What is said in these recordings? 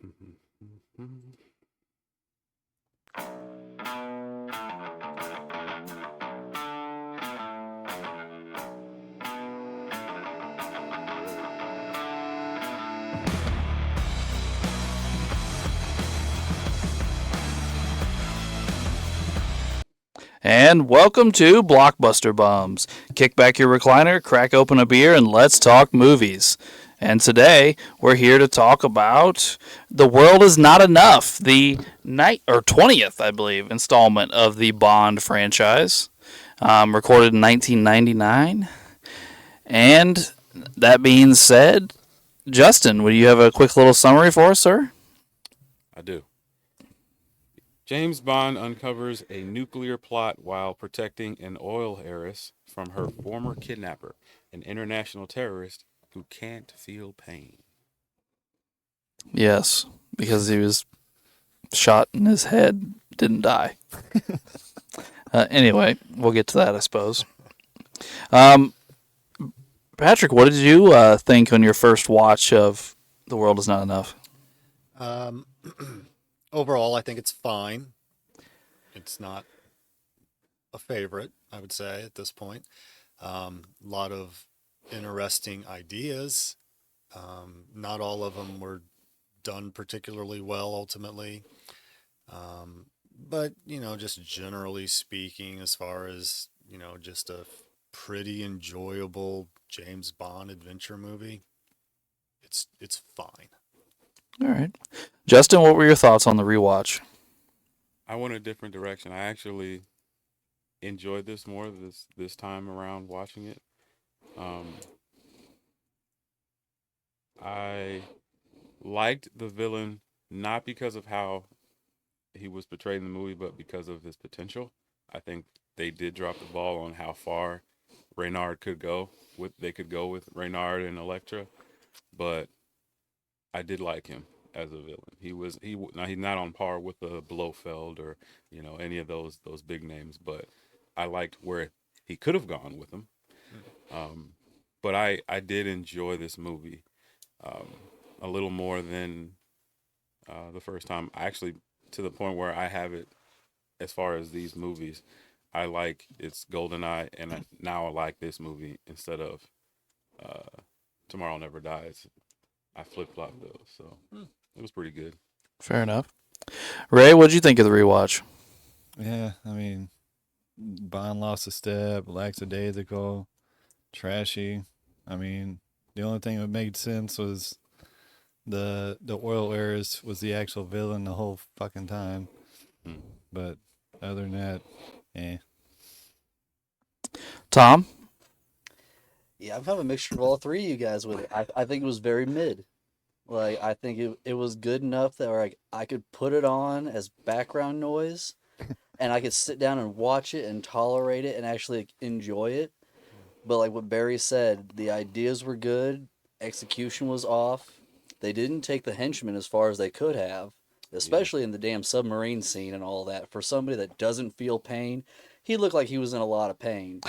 And welcome to Blockbuster Bums. Kick back your recliner, crack open a beer, and let's talk movies. And today we're here to talk about The World Is Not Enough, the 20th, I believe, installment of the Bond franchise, recorded in 1999. And that being said, Justin, would you have a quick little summary for us, sir? I do. James Bond uncovers a nuclear plot while protecting an oil heiress from her former kidnapper, an international terrorist who can't feel pain. Yes, because he was shot in his head, didn't die. Anyway, we'll get to that, I suppose. Patrick, what did you think on your first watch of The World Is Not Enough? Overall, I think it's fine. It's not a favorite, I would say, at this point. A lot of interesting ideas. Not all of them were done particularly well ultimately. But, just generally speaking, as far as, just a pretty enjoyable James Bond adventure movie, it's fine. All right. Justin, what were your thoughts on the rewatch? I went a different direction. I actually enjoyed this more this time around watching it. I liked the villain not because of how he was portrayed in the movie, but because of his potential. I think they did drop the ball on how far Reynard could go. They could go with Reynard and Elektra, but I did like him as a villain. Now he's not on par with the Blofeld or any of those big names, but I liked where he could have gone with him. But I did enjoy this movie a little more than the first time. Actually, to the point where I have it as far as these movies. I like it's GoldenEye, and now I like this movie instead of Tomorrow Never Dies. I flip-flopped those, so it was pretty good. Fair enough. Ray, what did you think of the rewatch? Yeah, I mean, Bond lost a step, lackadaisical, trashy. I mean, the only thing that made sense was the oil heiress was the actual villain the whole fucking time. But other than that, Tom? Yeah, I'm kind of a mixture of all three of you guys with it. I think it was very mid. Like, I think it was good enough that I could put it on as background noise and I could sit down and watch it and tolerate it and actually enjoy it. But like what Barry said, the ideas were good, execution was off. They didn't take the henchmen as far as they could have, especially in the damn submarine scene and all that. For somebody that doesn't feel pain, he looked like he was in a lot of pain.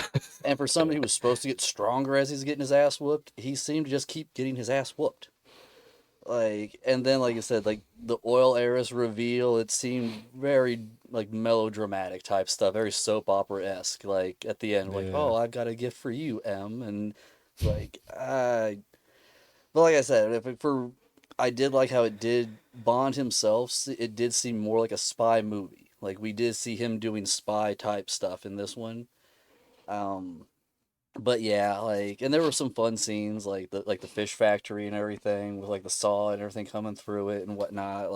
And for somebody who was supposed to get stronger as he's getting his ass whooped, he seemed to just keep getting his ass whooped. And then, like you said, like the oil heiress reveal, it seemed very like melodramatic type stuff, very soap opera-esque. Like at the end, like, oh, I've got a gift for you, M, and like, but like I said, I did like how it did Bond himself. It did seem more like a spy movie. Like we did see him doing spy type stuff in this one. But yeah, and there were some fun scenes like the fish factory and everything with like the saw and everything coming through it and whatnot.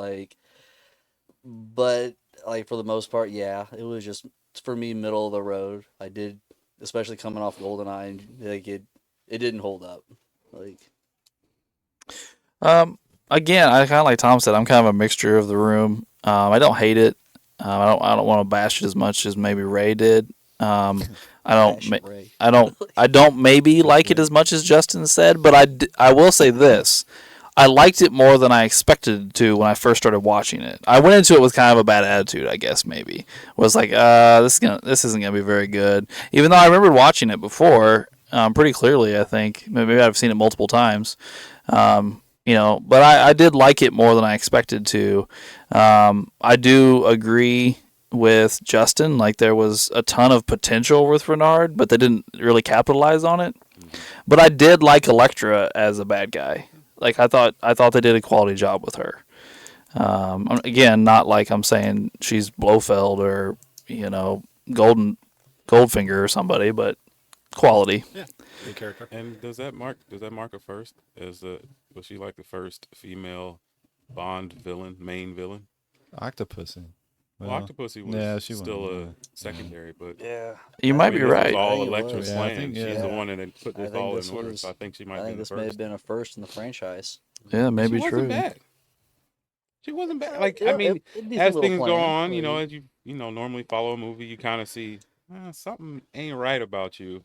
But like for the most part, yeah, it was just for me middle of the road. I did, especially coming off GoldenEye, like it didn't hold up. Again, I kind of like Tom said, I'm kind of a mixture of the room. I don't hate it. I don't want to bash it as much as maybe Ray did. I don't maybe like it as much as Justin said, but I will say this. I liked it more than I expected to when I first started watching it. I went into it with kind of a bad attitude, I guess, maybe. Was like, this isn't going to be very good. Even though I remembered watching it before, pretty clearly, I think. Maybe I've seen it multiple times. but I did like it more than I expected to. I do agree with Justin. Like there was a ton of potential with Renard, but they didn't really capitalize on it. But I did like Elektra as a bad guy. Like I thought they did a quality job with her. Again, not like I'm saying she's Blofeld or Goldfinger or somebody, but quality. Yeah, good character. And does that mark her first as was she like the first female Bond villain, main villain? Octopussy. Well, Octopussy was yeah, she still wasn't, a secondary, but Yeah. You might be this right. was all I think it Electra's was. Yeah, I plan. think, She's yeah. the one that put I this think all this in order. was- So I think she might I have think been the this may have first. been a first in the franchise. Yeah, She maybe wasn't true. bad. She wasn't bad. Like Yeah, I mean, it decent as little things go plan. on, Like, as you normally follow a movie, you kind of see something ain't right about you,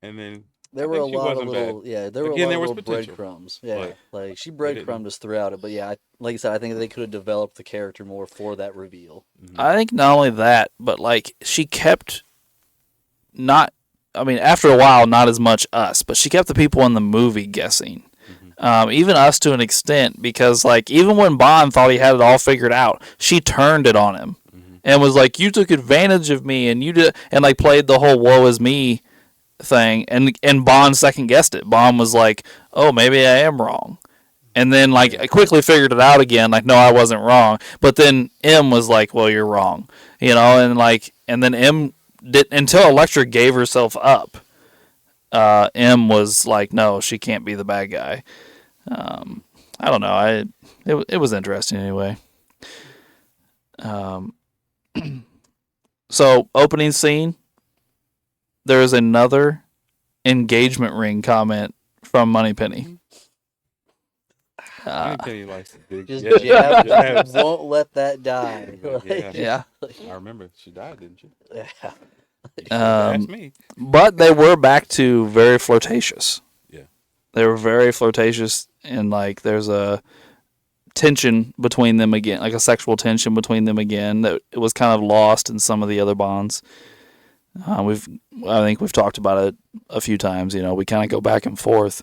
and then there I were a think she lot of wasn't little, bad. yeah, there were a Again, lot there of was little potential, breadcrumbs. Yeah, but like she they didn't. breadcrumbed us throughout it. But yeah, like I said, I think they could have developed the character more for that reveal. I think not only that, but like she kept not. I mean, after a while, not as much us, but she kept the people in the movie guessing. Even us to an extent, because like even when Bond thought he had it all figured out, she turned it on him and was like, "You took advantage of me, and you did," and like played the whole "woe is me" thing, and Bond second guessed it. Bond was like, "Oh, maybe I am wrong," and then like I quickly figured it out again, like, "No, I wasn't wrong." But then M was like, "Well, you're wrong," and then M did until Elektra gave herself up. M was like, "No, she can't be the bad guy." I don't know. It was interesting anyway. So opening scene, there is another engagement ring comment from Moneypenny. Moneypenny likes the big. Just Yeah, jab, won't let that die. Yeah. Yeah. I remember she died, didn't she? Yeah. You should've asked me. But they were back to very flirtatious. Yeah. They were very flirtatious, and like there's a tension between them again, like a sexual tension between them again that it was kind of lost in some of the other Bonds. I think we've talked about it a few times. We kind of go back and forth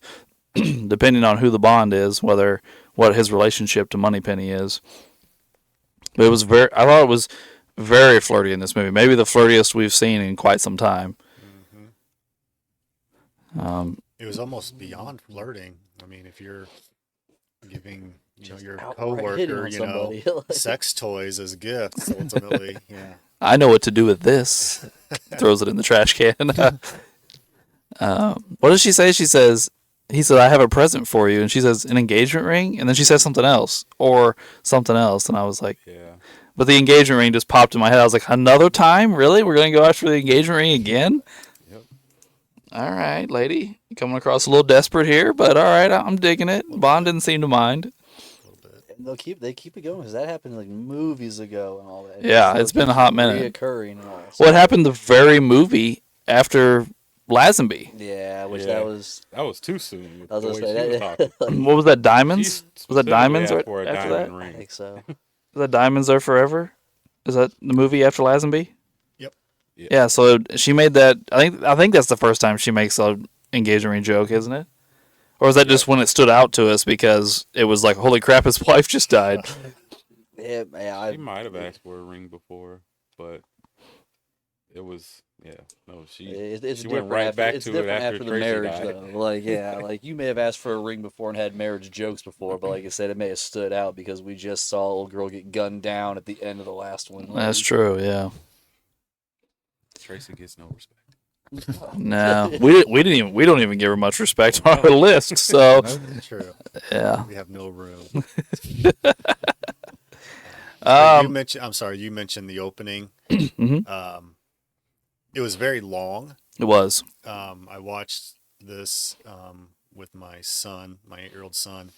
depending on who the Bond is, what his relationship to Moneypenny is. But I thought it was very flirty in this movie. Maybe the flirtiest we've seen in quite some time. It was almost beyond flirting. I mean, if you're giving your outright hitting coworker, on somebody. sex toys as gifts, ultimately, yeah. I know what to do with this. Throws it in the trash can. What does she say? He said, "I have a present for you," and she says, "An engagement ring," and then she says something else, and I was like, Yeah. but the engagement ring just popped in my head. I was like, another time? Really? We're gonna go after the engagement ring again? Yep. All right, lady, you coming across a little desperate here, but all right, I'm digging it. Bond didn't seem to mind. And they keep it going because that happened like movies ago and all that. Yeah, So it's been a keeps hot minute. reoccurring and all. What happened the very movie after Lazenby? Yeah, which Yeah. that was. That was too soon. With I was the gonna way say she was that. talking. What was that? She Diamonds? Was that specifically Diamonds asked right for a after diamond that? I ring. think so. Was that Diamonds Are Forever? Is that the movie after Lazenby? Yep. Yeah. So she made that. I think that's the first time she makes a engagement ring joke, isn't it? Or is that just when it stood out to us because it was like, holy crap, his wife just died? Yeah, She might have asked for a ring before, but it was no. it's She different went right after, back it's to it different after after the Tracy marriage died. though. Like like you may have asked for a ring before and had marriage jokes before, but like I said, it may have stood out because we just saw a little girl get gunned down at the end of the last one. That's true. Yeah. Tracy gets no respect. No, we don't even give her much respect on our list. So True. yeah. We have no room. You mentioned the opening. Mhm. It was very long. It was. I watched this with my son, my 8-year-old son,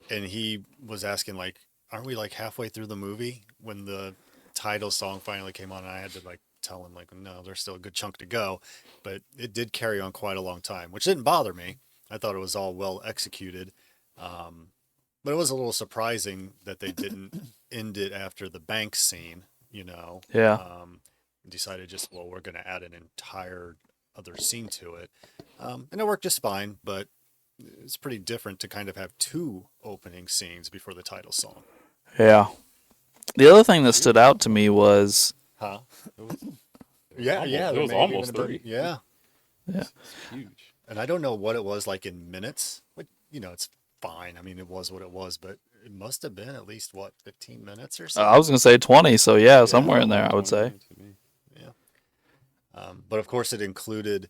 and he was asking like, "Aren't we like halfway through the movie?" When the title song finally came on, and I had to like tell him like, "No, there's still a good chunk to go," but it did carry on quite a long time, which didn't bother me. I thought it was all well executed, but it was a little surprising that they didn't end it after the bank scene. Yeah. Decided just, well, we're going to add an entire other scene to it. And it worked just fine, but it's pretty different to kind of have two opening scenes before the title song. Yeah. The other thing that stood out to me was Huh? It was, Yeah, yeah. it there was may have almost even been- 3. Yeah. It's huge. And I don't know what it was like in minutes. But, it's fine. I mean, it was what it was, but it must have been at least, 15 minutes or so? I was gonna say 20, so yeah, somewhere in there I would 20 say. minutes to me. But of course, it included.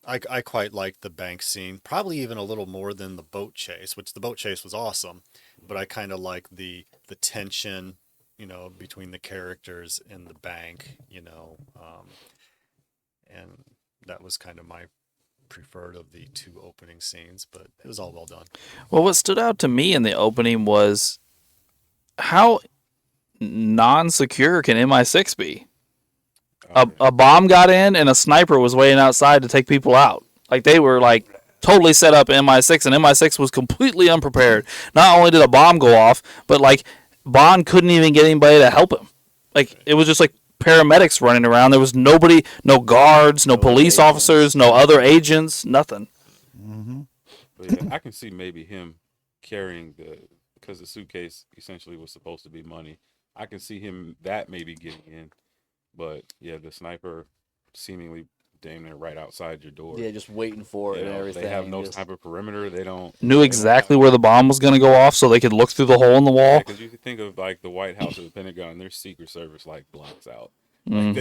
I quite liked the bank scene, probably even a little more than the boat chase, which the boat chase was awesome. But I kind of like the tension, between the characters in the bank, and that was kind of my preferred of the two opening scenes. But it was all well done. Well, what stood out to me in the opening was how non-secure can MI6 be? A bomb got in and a sniper was waiting outside to take people out. Like they were like totally set up in MI6, and MI6 was completely unprepared. Not only did a bomb go off, but like Bond couldn't even get anybody to help him. Like it was just like paramedics running around. There was nobody, no guards, no police officers, no other agents, nothing. But yeah, I can see maybe him carrying because the suitcase essentially was supposed to be money. I can see him that maybe getting in. But yeah, the sniper seemingly damn near right outside your door. Yeah, just waiting for it and everything. They have no just- type of perimeter. They don't Knew exactly where the bomb was going to go off, so they could look through the hole in the wall. because you think of like the White House or the Pentagon, their Secret Service like blocks out. Mhm.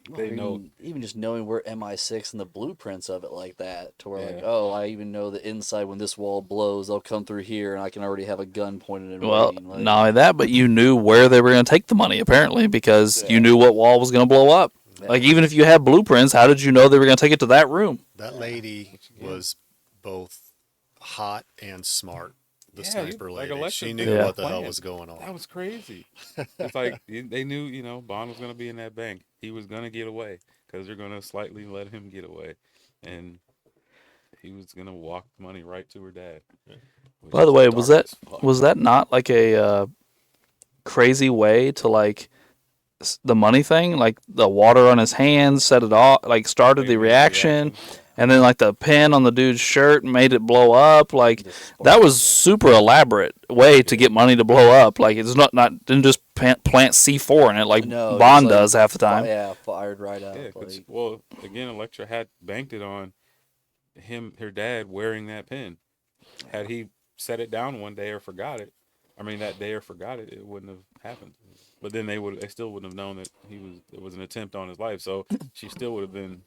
Like Or they know. even just knowing where MI6 and the blueprints of it like that, to where like, Yeah. oh, I even know the inside when this wall blows, they'll come through here, and I can already have a gun pointed and Well, waiting. Like, not only that, but you knew where they were going to take the money, apparently, because Yeah. you knew what wall was going to blow up. Yeah. Like, even if you had blueprints, how did you know they were going to take it to that room? That lady was both hot and smart. The Yeah, sniper like lady. Electra She did knew that what the hell plan. was going on. That was crazy. It's like they knew, Bond was going to be in that bank. He was going to get away because they're going to slightly let him get away. And he was going to walk the money right to her dad. which By the is way, dark as fuck. was that not like a crazy way to like the money thing? Like the water on his hands set it off, like started the Maybe reaction, and then like the pin on the dude's shirt made it blow up. Like that was super elaborate way to get money to blow up. Like it's didn't just plant C4 in it like No, Bond just, like, does half the time. Yeah, fired right up. Yeah, 'cause- like, well, again, Electra had banked it on her dad wearing that pin. Had he set it down one day or forgot it, that day or forgot it, it wouldn't have happened. But then they still wouldn't have known that it was an attempt on his life. So she still would have been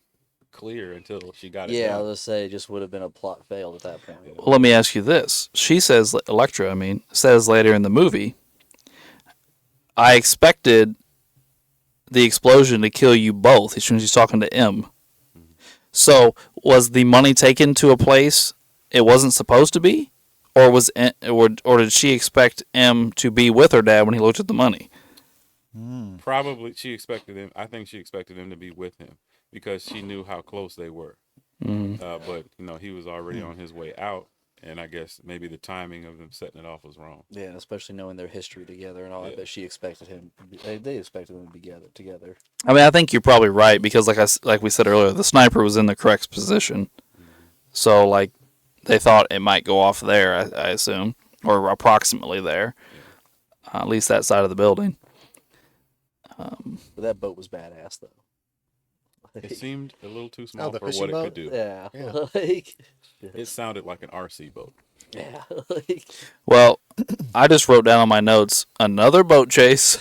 clear until she got it yeah, I done. was gonna say it just would have been a plot failed at that point. Well, let me ask you this. Electra, says later in the movie, I expected the explosion to kill you both. When she's talking to M. So, was the money taken to a place it wasn't supposed to be? Or or did she expect M to be with her dad when he looked at the money? Probably she expected him. I think she expected him to be with him because she knew how close they were. But he was already on his way out, and I guess maybe the timing of them setting it off was wrong. Yeah, and especially knowing their history together and all. I Yeah. bet she expected him. They expected them to be together. I think you're probably right because, like we said earlier, the sniper was in the correct position. So, like, they thought it might go off there, I assume, or approximately there, at least that side of the building. But that boat was badass, though. It seemed a little too small the for fishing what it boat? could do. Yeah, Yeah. like, It sounded like an RC boat. yeah, like, Well, I just wrote down on my notes another boat chase.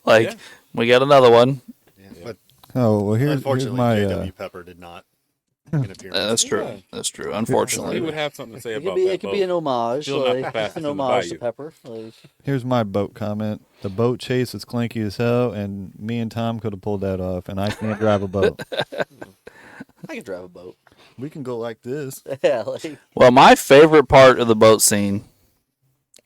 Yeah. We got another one. Yeah, but Oh well, here's unfortunately, my J.W. Pepper did not make an appearance. That's true. Yeah. That's true. He Unfortunately, would have something to say it could about be that it could boat. be an homage, Still not the like fastest an in the homage to bayou. Pepper. Like, Here's my boat comment. The boat chase was clanky as hell, and me and Tom could have pulled that off, and I can't drive a boat. I could drive a boat. We can go like this. Yeah, like, well, my favorite part of the boat scene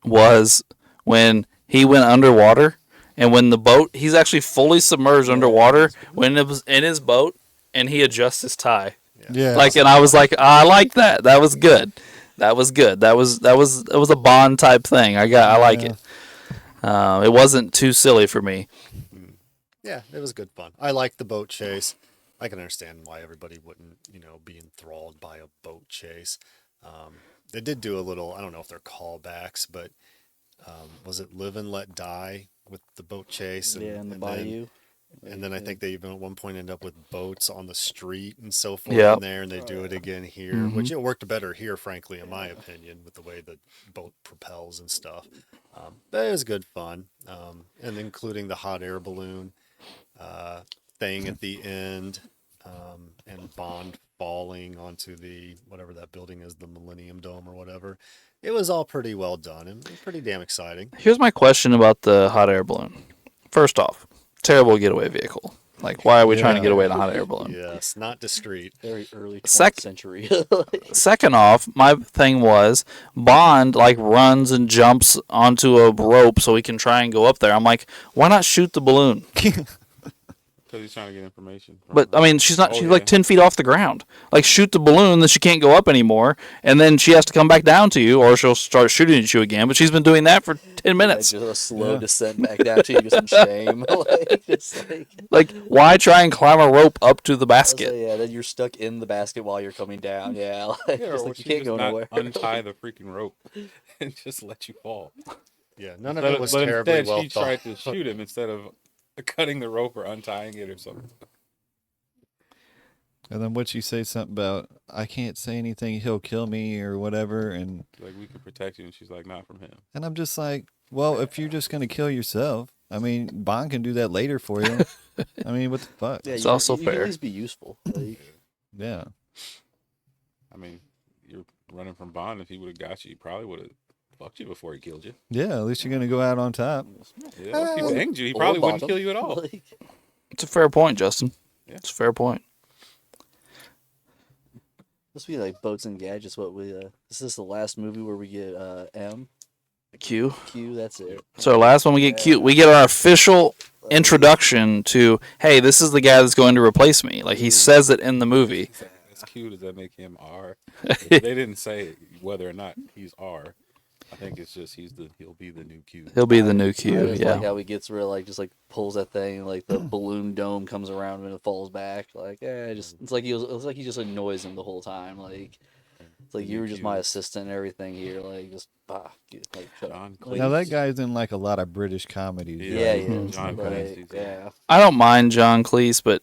was when he went underwater, and when the boat, he's actually fully submerged underwater when it was in his boat, and he adjusts his tie. Yeah. And I was like, I like that. That was good. That was good. That was a Bond type thing. I like it. It wasn't too silly for me. Yeah, it was good fun. I liked the boat chase. I can understand why everybody wouldn't, be enthralled by a boat chase. They did do a little. I don't know if they're callbacks, but was it Live and Let Die with the boat chase Yeah, in the and bayou. then I think they even at one point end up with boats on the street and so forth Yep. in there, and they do it again here, Mhm. which it worked better here, frankly, in my opinion, with the way the boat propels and stuff. But it was good fun, and including the hot air balloon uh, thing at the end, and Bond falling onto the whatever that building is, the Millennium Dome or whatever. It was all pretty well done and pretty damn exciting. Here's my question about the hot air balloon. First off, terrible getaway vehicle. Like, why are we trying to Yeah. get away in a hot air balloon? Yes, not discreet. Very early 20th Sec- century. Second off, my thing was Bond like runs and jumps onto a rope so he can try and go up there. I'm like, why not shoot the balloon? Because he's trying to get information. From But her. I mean, she's not. Oh, She's yeah. like 10 feet off the ground. Like, shoot the balloon, then she can't go up anymore, and then she has to come back down to you, or she'll start shooting at you again. But she's been doing that for 10 minutes. Just a slow Yeah. descent back down to you, just some shame. Like, why try and climb a rope up to the basket? Yeah, then you're stuck in the basket while you're coming down. Yeah, like, Yeah, just or like you she can't just go not nowhere. untie the freaking rope and just let you fall. Yeah, none of But, it was but terribly instead, well she thought. tried to shoot him instead of cutting the rope or untying it or something. And then what you say something about I can't say anything, he'll kill me or whatever, and Like, we can protect you, and she's like, not from him. I'm just like, well, if you're just gonna kill yourself, I mean, Bond can do that later for you. I mean, what the fuck? Yeah, It's you, also you can fair. at least be useful. Like, Yeah. I mean, you're running from Bond. If he would have got you, he probably would have fucked you before he killed you. Yeah, at least you're gonna go out on top. Yeah, if he Or- banged you, he or probably wouldn't bottom. kill you at all. Like, It's a fair point, Justin. Yeah. It's a fair point. this would be like Boats and Gadgets. What we this is the last movie where we get M Q. Q. That's it. So our last one, we get Q. We get our official introduction to, hey, this is the guy that's going to replace me. Like, he says it in the movie. As cute as that make him R. They didn't say whether or not he's R. I think it's just he'll be the new Q. He'll be the new I Q. just Yeah. like how he gets rid of, like, just like pulls that thing, like the balloon dome comes around and it falls back. Like, it's like he just annoys him the whole time. Like, it's like you were just my assistant and everything here. Like, just like shut up. John Like, Now that guy's in like a lot of British comedies. yeah, right? yeah, John like, Cleese's in it. yeah. I don't mind John Cleese, but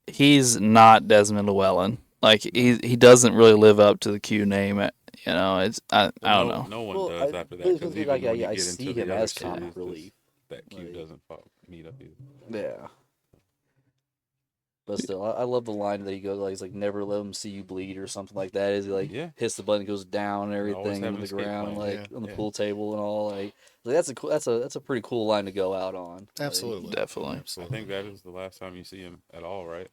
he's not Desmond Llewellyn. Like, he doesn't really live up to the Q name. You know, it's I don't know. No one Well, does I- after that but because it's even like, when you I get see into him the other as comic series, relief. that Q Like- doesn't meet up either. Yeah. But still, I love the line that he goes like, he's like, never let him see you bleed or something like that. Is he like Yeah. hits the button, goes down and Always everything have on an the escape ground, plan. like Yeah, on the yeah. pool table and all. Like that's a pretty cool line to go out on. Like, Absolutely. Definitely. I Absolutely. think that is the last time you see him at all, right?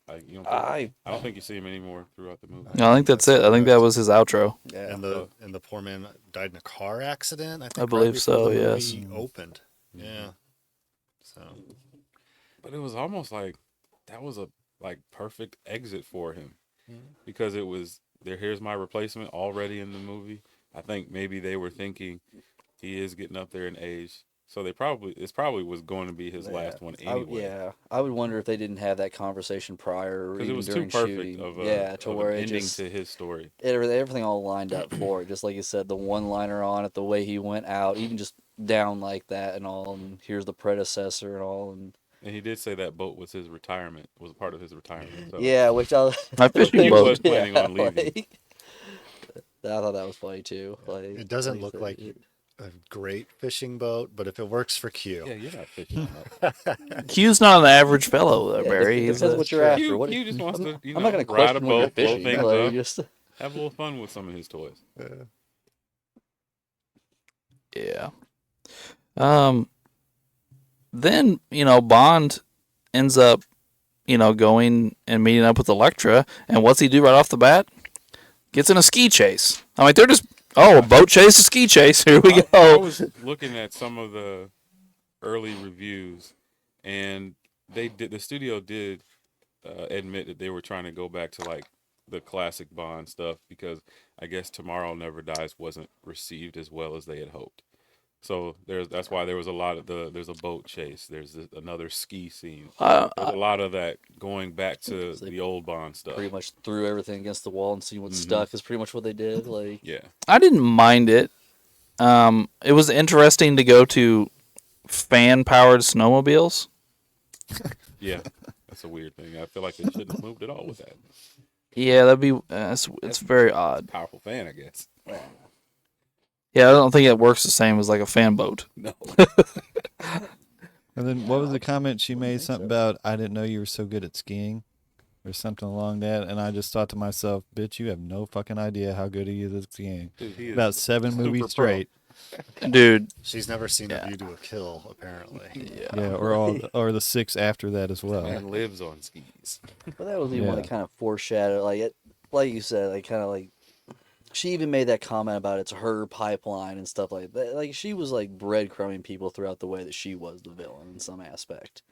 Like you don't. I I don't think you see him anymore throughout the movie. No, I think that's it. I think that was his outro. yeah. And the poor man died in a car accident. I think believe right so, before the yes. movie opened. Yeah. So But it was almost like that was a perfect exit for him because it was there. Here's my replacement already in the movie. I think maybe they were thinking he is getting up there in age, so it's probably was going to be his last one anyway. I would wonder if they didn't have that conversation prior or Because even it was too during perfect shooting. of to where an it ending just to his story. everything all lined up for it. Just like you said, the one liner on it, the way he went out, even just down like that and all. And here's the predecessor and all. And And he did say that boat was his retirement, was a part of his retirement. So yeah, which I My fishing He boat. was planning on leaving. like, I thought that was funny too. Like it doesn't you look said, like a great fishing boat, but if it works for Q, yeah, you're not fishing. Enough. Q's not an average fellow, though, Yeah, Barry. it He's depends a- what you're after. Q, What Q just wants to, I'm not gonna ride a question when you're boat, blow fishing. things Like, up, just have a little fun with some of his toys. Yeah. Then, Bond ends up, going and meeting up with Elektra, and what's he do right off the bat? Gets in a ski chase. I'm like, they're just, a boat chase, a ski chase. Here we I go. was looking at some of the early reviews, and the studio did admit that they were trying to go back to like the classic Bond stuff because I guess Tomorrow Never Dies wasn't received as well as they had hoped. So that's why there was a lot of there's a boat chase. There's another ski scene. Uh, There's a lot of that going back to So they the old Bond stuff. pretty much threw everything against the wall and see what Mhm. stuck is pretty much what they did. Like, Yeah. I didn't mind it. It was interesting to go to fan-powered snowmobiles. Yeah. That's a weird thing. I feel like they shouldn't have moved at all with that. Yeah, that'd be it's very odd. Powerful fan, I guess. Yeah, I don't think it works the same as like a fan boat. No. And then what was the comment she made? think Something so. about I didn't know you were so good at skiing, or something along that. And I just thought to myself, "Bitch, you have no fucking idea how good he is at skiing." Dude, he is About 7 super movies pro. straight. Dude, She's never seen Yeah. A View to a Kill, apparently. Yeah, or the 6 after that as well. Man lives on skis. but that was even Yeah. like kind of foreshadowed. Like it, like you said, like kind of like she even made that comment about it's her pipeline and stuff like that. Like she was like breadcrumbing people throughout the way that she was the villain in some aspect.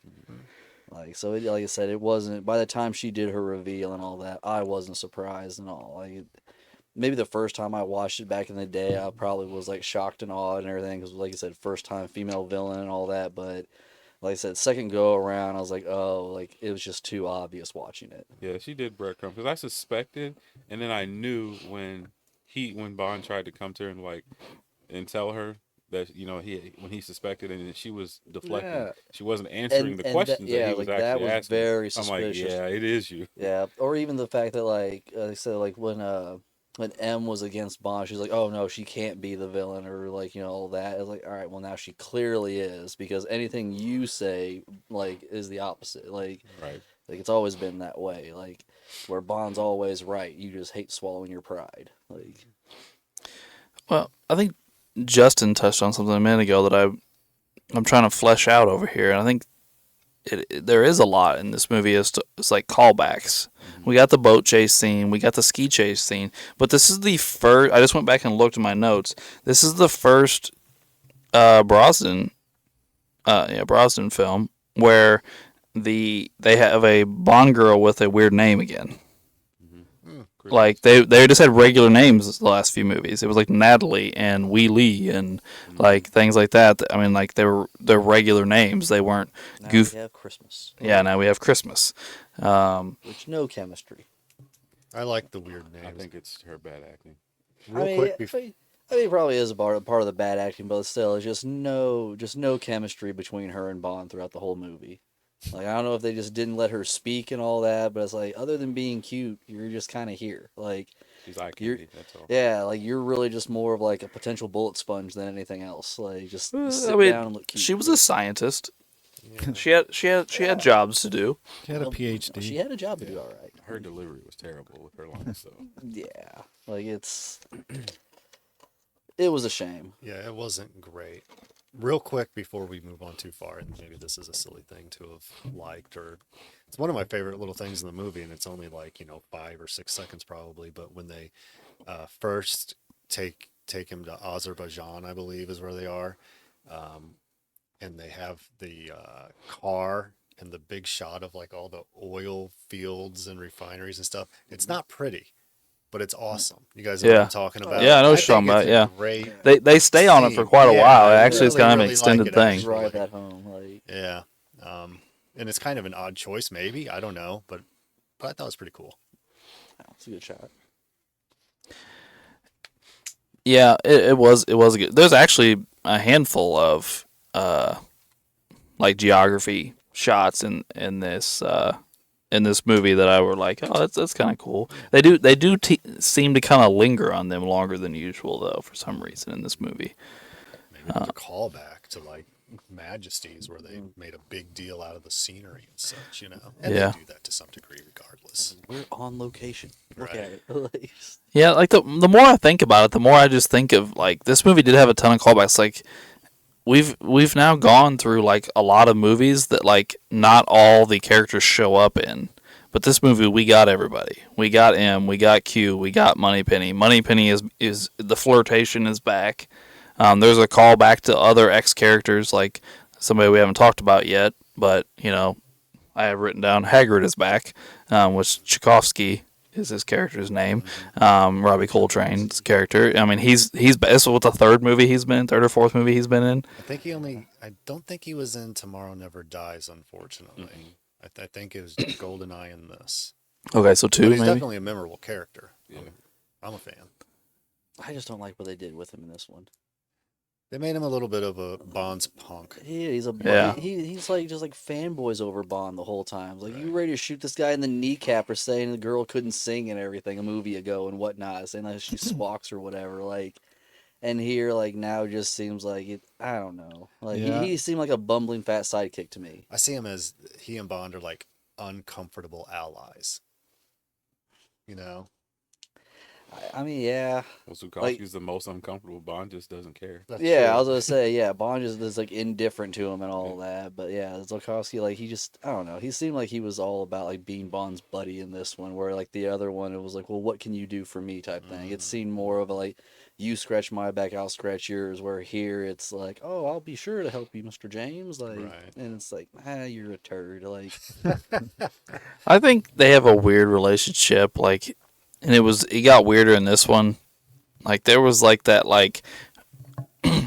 Like so, like I said, it wasn't. By the time she did her reveal and all that, I wasn't surprised and all. Like maybe the first time I watched it back in the day, I probably was like shocked and awed and everything because, like I said, first time female villain and all that. But like I said, second go around, I was like, oh, like it was just too obvious watching it. Yeah, she did breadcrumbs because I suspected, and then I knew when Bond tried to come to her and and tell her that when he suspected and she was deflecting, Yeah. she wasn't answering the questions that yeah, he was like that actually was asking. very I'm suspicious. like, yeah, it is you. Yeah, or even the fact that like I said, like when M was against Bond, she's like, oh no, she can't be the villain or like all that. It's like, all right, well now she clearly is because anything you say like is the opposite. Like Right. it's always been that way. Like where Bond's always right, you just hate swallowing your pride. Like well, I think Justin touched on something a minute ago that I'm trying to flesh out over here, and I think there is a lot in this movie. It's like callbacks. We got the boat chase scene, we got the ski chase scene, but this is the first. I just went back and looked at my notes. This is the first Brosnan film where they have a Bond girl with a weird name again. Like they just had regular names the last few movies. It was like Natalie and Wee Lee and like things like that. I mean, like they're regular names. They weren't now goof. we have Christmas, Yeah, now we have Christmas. which no chemistry. I like the weird I names. think it's her bad acting. Real quick, before I mean, it probably is a part of the bad acting, but still, it's just no chemistry between her and Bond throughout the whole movie. Like I don't know if they just didn't let her speak and all that, but it's like other than being cute, you're just kind of here. Like She's eye You're- candy. That's all. yeah, like you're really just more of like a potential bullet sponge than anything else. Like just I sit mean, down and look cute. she was a scientist. yeah. She had jobs to do. She had a Well, PhD. She had a job to do, all right. Her delivery was terrible with her lines, though. Yeah, like it was a shame. Yeah, it wasn't great. Real quick before we move on too far, and maybe this is a silly thing to have liked, or it's one of my favorite little things in the movie, and it's only like 5 or 6 seconds probably. But when they first take him to Azerbaijan, I believe is where they are, and they have the car and the big shot of like all the oil fields and refineries and stuff. It's not pretty, but it's awesome. You guys know what Yeah. I'm talking about? Yeah, I know what you're think talking it's about, a great They stay on it for scene. quite a Yeah, while. I Actually, it's kind of an really extended like it, thing. actually. Drive that home, like Yeah. And it's kind of an odd choice, maybe. I don't know, but I thought it was pretty cool. it's a good shot. Yeah, it was good. There's actually a handful of like geography shots in this movie that I were like, oh, that's kind of cool. They do seem to kind of linger on them longer than usual though for some reason in this movie. Maybe it was a callback to like Majesties where they made a big deal out of the scenery and such, And Yeah. they do that to some degree regardless. We're on location. Look Right. at it. Like, Yeah, like the more I think about it, the more I just think of like this movie did have a ton of callbacks. Like we've now gone through like a lot of movies that like not all the characters show up in. But this movie, we got everybody. We got M, we got Q, we got Moneypenny. Moneypenny is the flirtation is back. There's a call back to other X characters, like somebody we haven't talked about yet. But I have written down Hagrid is back, which Tchaikovsky is his character's name. Robbie Coltrane's character. I mean, he's this was the third or fourth movie he's been in. I don't think he was in Tomorrow Never Dies, unfortunately. I think it was GoldenEye in this. Okay, so But two he's maybe. definitely a memorable character. Yeah. I'm a fan. I just don't like what they did with him in this one. They made him a little bit of a Bond's punk. He's a Yeah. he's like just like fanboys over Bond the whole time. Like you ready to shoot this guy in the kneecap for saying the girl couldn't sing and everything a movie ago and whatnot, saying that she squawks or whatever. Like, and here like now just seems like it. I don't know. Like Yeah. he seemed like a bumbling fat sidekick to me. I see him as he and Bond are like uncomfortable allies. You know? I mean, yeah. Well, Zukowski's the most uncomfortable. Bond just doesn't care. That's Yeah, true. I was gonna say, yeah, Bond just is like indifferent to him and all that, but yeah, Zolkowski, like he just, I don't know, he seemed like he was all about like being Bond's buddy in this one, where like the other one, it was like, well, what can you do for me type thing. It seemed more of a like, you scratch my back, I'll scratch yours. Where here it's like, oh, I'll be sure to help you, Mr. James, like, Right. and it's like, you're a turd, like, I think they have a weird relationship, like, and it got weirder in this one. Like there was like that like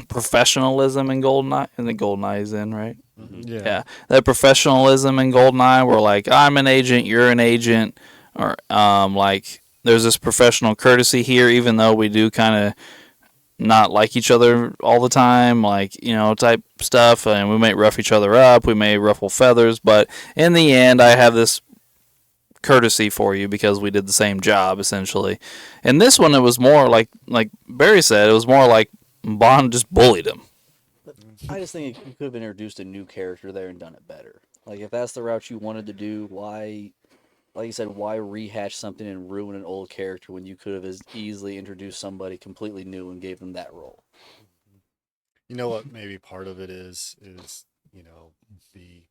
professionalism in Goldeneye, and the Goldeneye's in, right? Yeah, that professionalism in Goldeneye, where like I'm an agent, you're an agent, or like there's this professional courtesy here, even though we do kind of not like each other all the time, like type stuff, and we may rough each other up, we may ruffle feathers, but in the end, I have this courtesy for you because we did the same job essentially. In this one, it was more like Barry said, it was more like Bond just bullied him. I just think you could have introduced a new character there and done it better. Like if that's the route you wanted to do, why, like you said, why rehash something and ruin an old character when you could have as easily introduced somebody completely new and gave them that role? You know what? Maybe part of it is the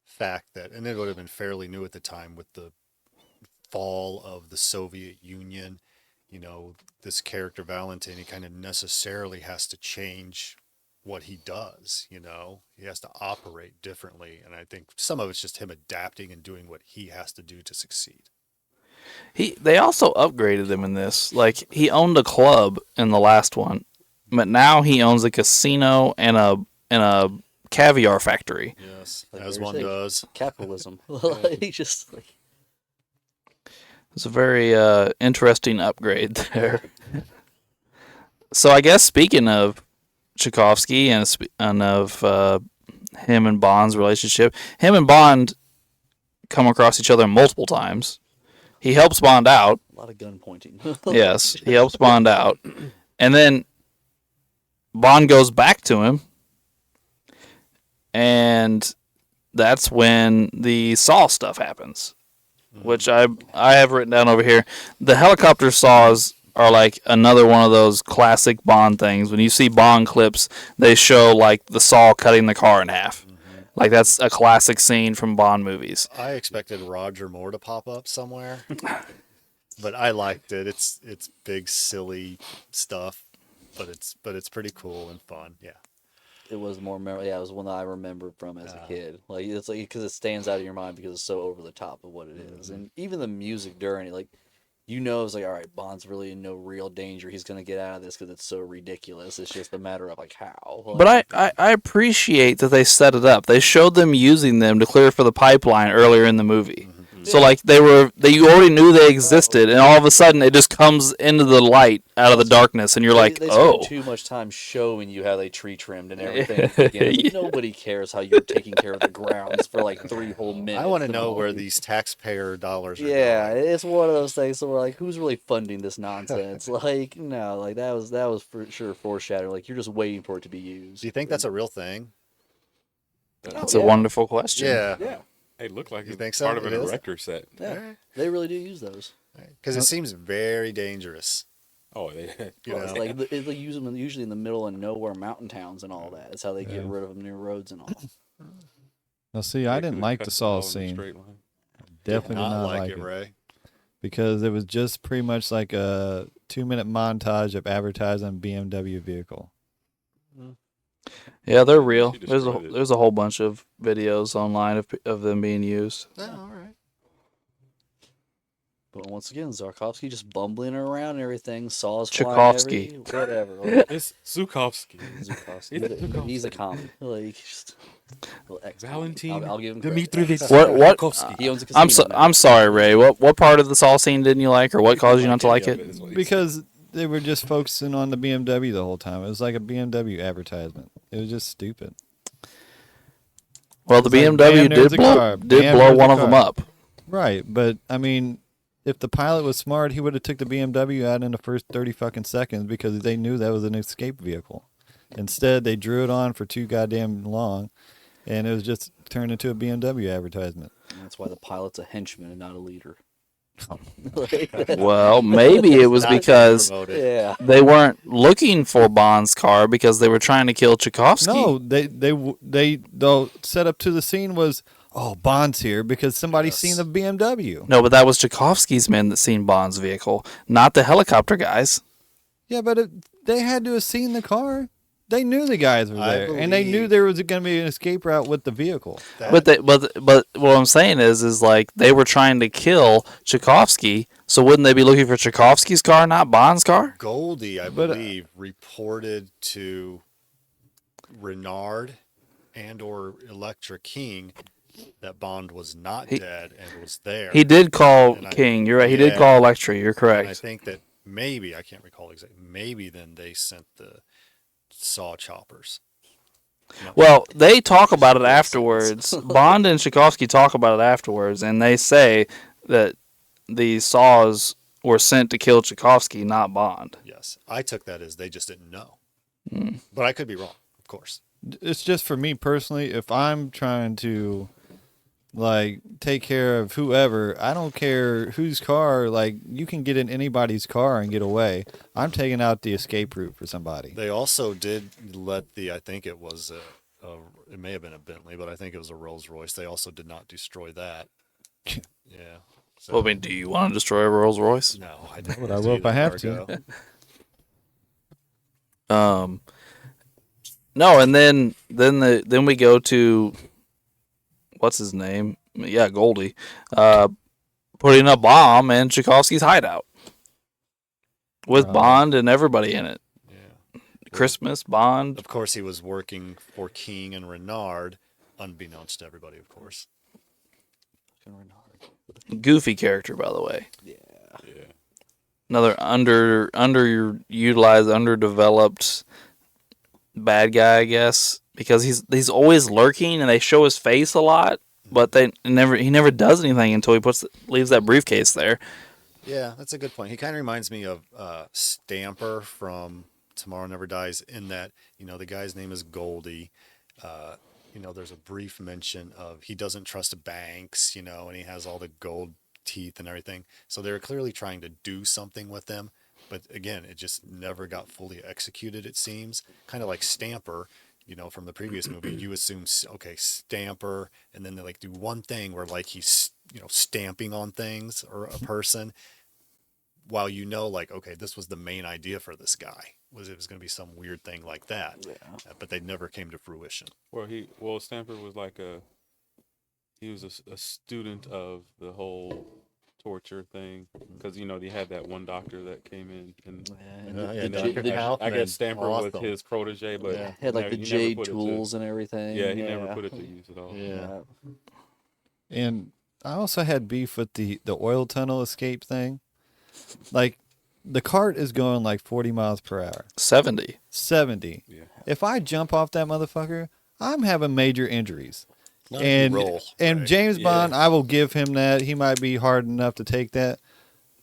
fact that, and it would have been fairly new at the time with the fall of the Soviet Union. This character Valentin, he kind of necessarily has to change what he does. He has to operate differently, and I think some of it's just him adapting and doing what he has to do to succeed. They also upgraded him in this. Like he owned a club in the last one, but now he owns a casino and a caviar factory. Yes, Like as Barry one said, does. Capitalism. Like just like It's a very interesting upgrade there. So I guess speaking of Tchaikovsky and of him and Bond's relationship, him and Bond come across each other multiple times. He helps Bond out. a lot of gun pointing. Yes, he helps Bond out. And then Bond goes back to him. And that's when the Saw stuff happens, which I have written down over here. The helicopter saws are like another one of those classic Bond things. When you see Bond clips, they show like the saw cutting the car in half. Like that's a classic scene from Bond movies. I expected Roger Moore to pop up somewhere, but I liked it. It's big silly stuff, but it's pretty cool and fun. Yeah. It was more memorable. Yeah, it was one that I remember from as a kid. Like it's like because it stands out in your mind because it's so over the top of what it is, and even the music during it, like it's like all right, Bond's really in no real danger. He's gonna get out of this because it's so ridiculous. It's just a matter of like how. Like, But I appreciate that they set it up. They showed them using them to clear for the pipeline earlier in the movie. So like you already knew they existed, and all of a sudden it just comes into the light out of the darkness, and you're like, they oh. spent too much time showing you how they tree trimmed and everything. At the beginning. Yeah. Nobody cares how you're taking care of the grounds for like 3 whole minutes. I want to The know where movie. these taxpayer dollars are Yeah, going. it's one of those things. So we're like, who's really funding this nonsense? Like, no, like that was for sure foreshadowing. Like you're just waiting for it to be used. Do you think that's a real thing? That's a wonderful question. Yeah. It looked like You it's think so? part of It a is? director set. Yeah, they really do use those. Because it seems very dangerous. Oh, they. You Well, know? they use them usually in the middle of nowhere mountain towns and all that. That's how they get rid of them near roads and all. Now, see, I didn't like the Saw scene. Definitely did not like it. Ray. Because it was just pretty much like a 2-minute montage of advertising a BMW vehicle. Yeah, they're real. She destroyed it. There's a whole bunch of videos online of them being used. Oh, all right. But once again, Zarkovsky just bumbling around and everything, saws flying Tchaikovsky. whatever. Like, It's Zukovsky. Zarkovsky. He's a commie. Like, just a little ex-commie. Valentin I'll give him credit. Dmitrovich What? Zukovsky. He owns a casino now. I'm sorry, Ray. What part of the Saw scene didn't you like, or what caused you not to like it? Because they were just focusing on the BMW the whole time. It was like a BMW advertisement. It was just stupid. Well, the It's like, BMW bam, there's did a blow car. Bam, blow there's a one of them car. up. Right, but I mean, if the pilot was smart, he would have took the BMW out in the first 30 fucking seconds because they knew that was an escape vehicle. Instead, they drew it on for too goddamn long, and it was just turned into a BMW advertisement. And that's why the pilot's a henchman and not a leader. Well, maybe it was Not being because promoted. Yeah. they weren't looking for Bond's car because they were trying to kill Tchaikovsky. No, the setup to the scene was, oh, Bond's here because somebody's Yes. seen the BMW. No, but that was Tchaikovsky's men that seen Bond's vehicle, not the helicopter guys. Yeah, but they had to have seen the car. They knew the guys were I there, and they knew believe- there was going to be an escape route with the vehicle. But what I'm saying is like they were trying to kill Tchaikovsky, so wouldn't they be looking for Tchaikovsky's car, not Bond's car? Goldie, I But, believe, reported to Renard and or Electra King that Bond was not He- dead and was there. He did call And King. You're right. He did yeah. call Electra. You're And I correct. think that maybe, I can't recall exactly, maybe then they sent the saw choppers. No. Well, they talk about it Makes afterwards. sense. Bond and Tchaikovsky talk about it afterwards, and they say that the saws were sent to kill Tchaikovsky, not Bond. Yes, I took that as they just didn't know. Hmm. But I could be wrong, of course. It's just for me personally, if I'm trying to like take care of whoever, I don't care whose car, like you can get in anybody's car and get away. I'm taking out the escape route for somebody. They also did let I think it was it may have been a Bentley, but I think it was a Rolls Royce. They also did not destroy that. Yeah. So, Well, I mean, do you want to destroy a Rolls Royce? no, I don't. But I will if I have to. No, and then we go to what's his name? Yeah, Goldie, putting a bomb in Tchaikovsky's hideout with Bond and everybody in it. Yeah. Christmas, Bond. Of course, he was working for King and Renard, unbeknownst to everybody, of course. Goofy character, by the way. Yeah. Another underutilized, underdeveloped bad guy, I guess, because he's always lurking, and they show his face a lot, but he never does anything until he leaves that briefcase there. Yeah, that's a good point. He kind of reminds me of Stamper from Tomorrow Never Dies, in that, the guy's name is Goldie. There's a brief mention of he doesn't trust banks, and he has all the gold teeth and everything. So they're clearly trying to do something with them. But again, it just never got fully executed, it seems. Kind of like Stamper, from the previous movie. You assume, okay, Stamper, and then they do one thing where he's, stamping on things or a person, while okay, this was the main idea for this guy. It was going to be some weird thing like that. Yeah. But they never came to fruition. Well, Stamper was he was a student of the whole torture thing, because they had that one doctor that came in and I guess Stamper was his protege, but Yeah, had the he never jade put it to- tools and everything. Yeah, he never put it to use at all. Yeah. And I also had beef with the oil tunnel escape thing. Like, the cart is going 40 miles per hour. 70. 70. Yeah. If I jump off that motherfucker, I'm having major injuries. Not if you roll, and right? James Yeah. Bond, I will give him that. He might be hard enough to take that.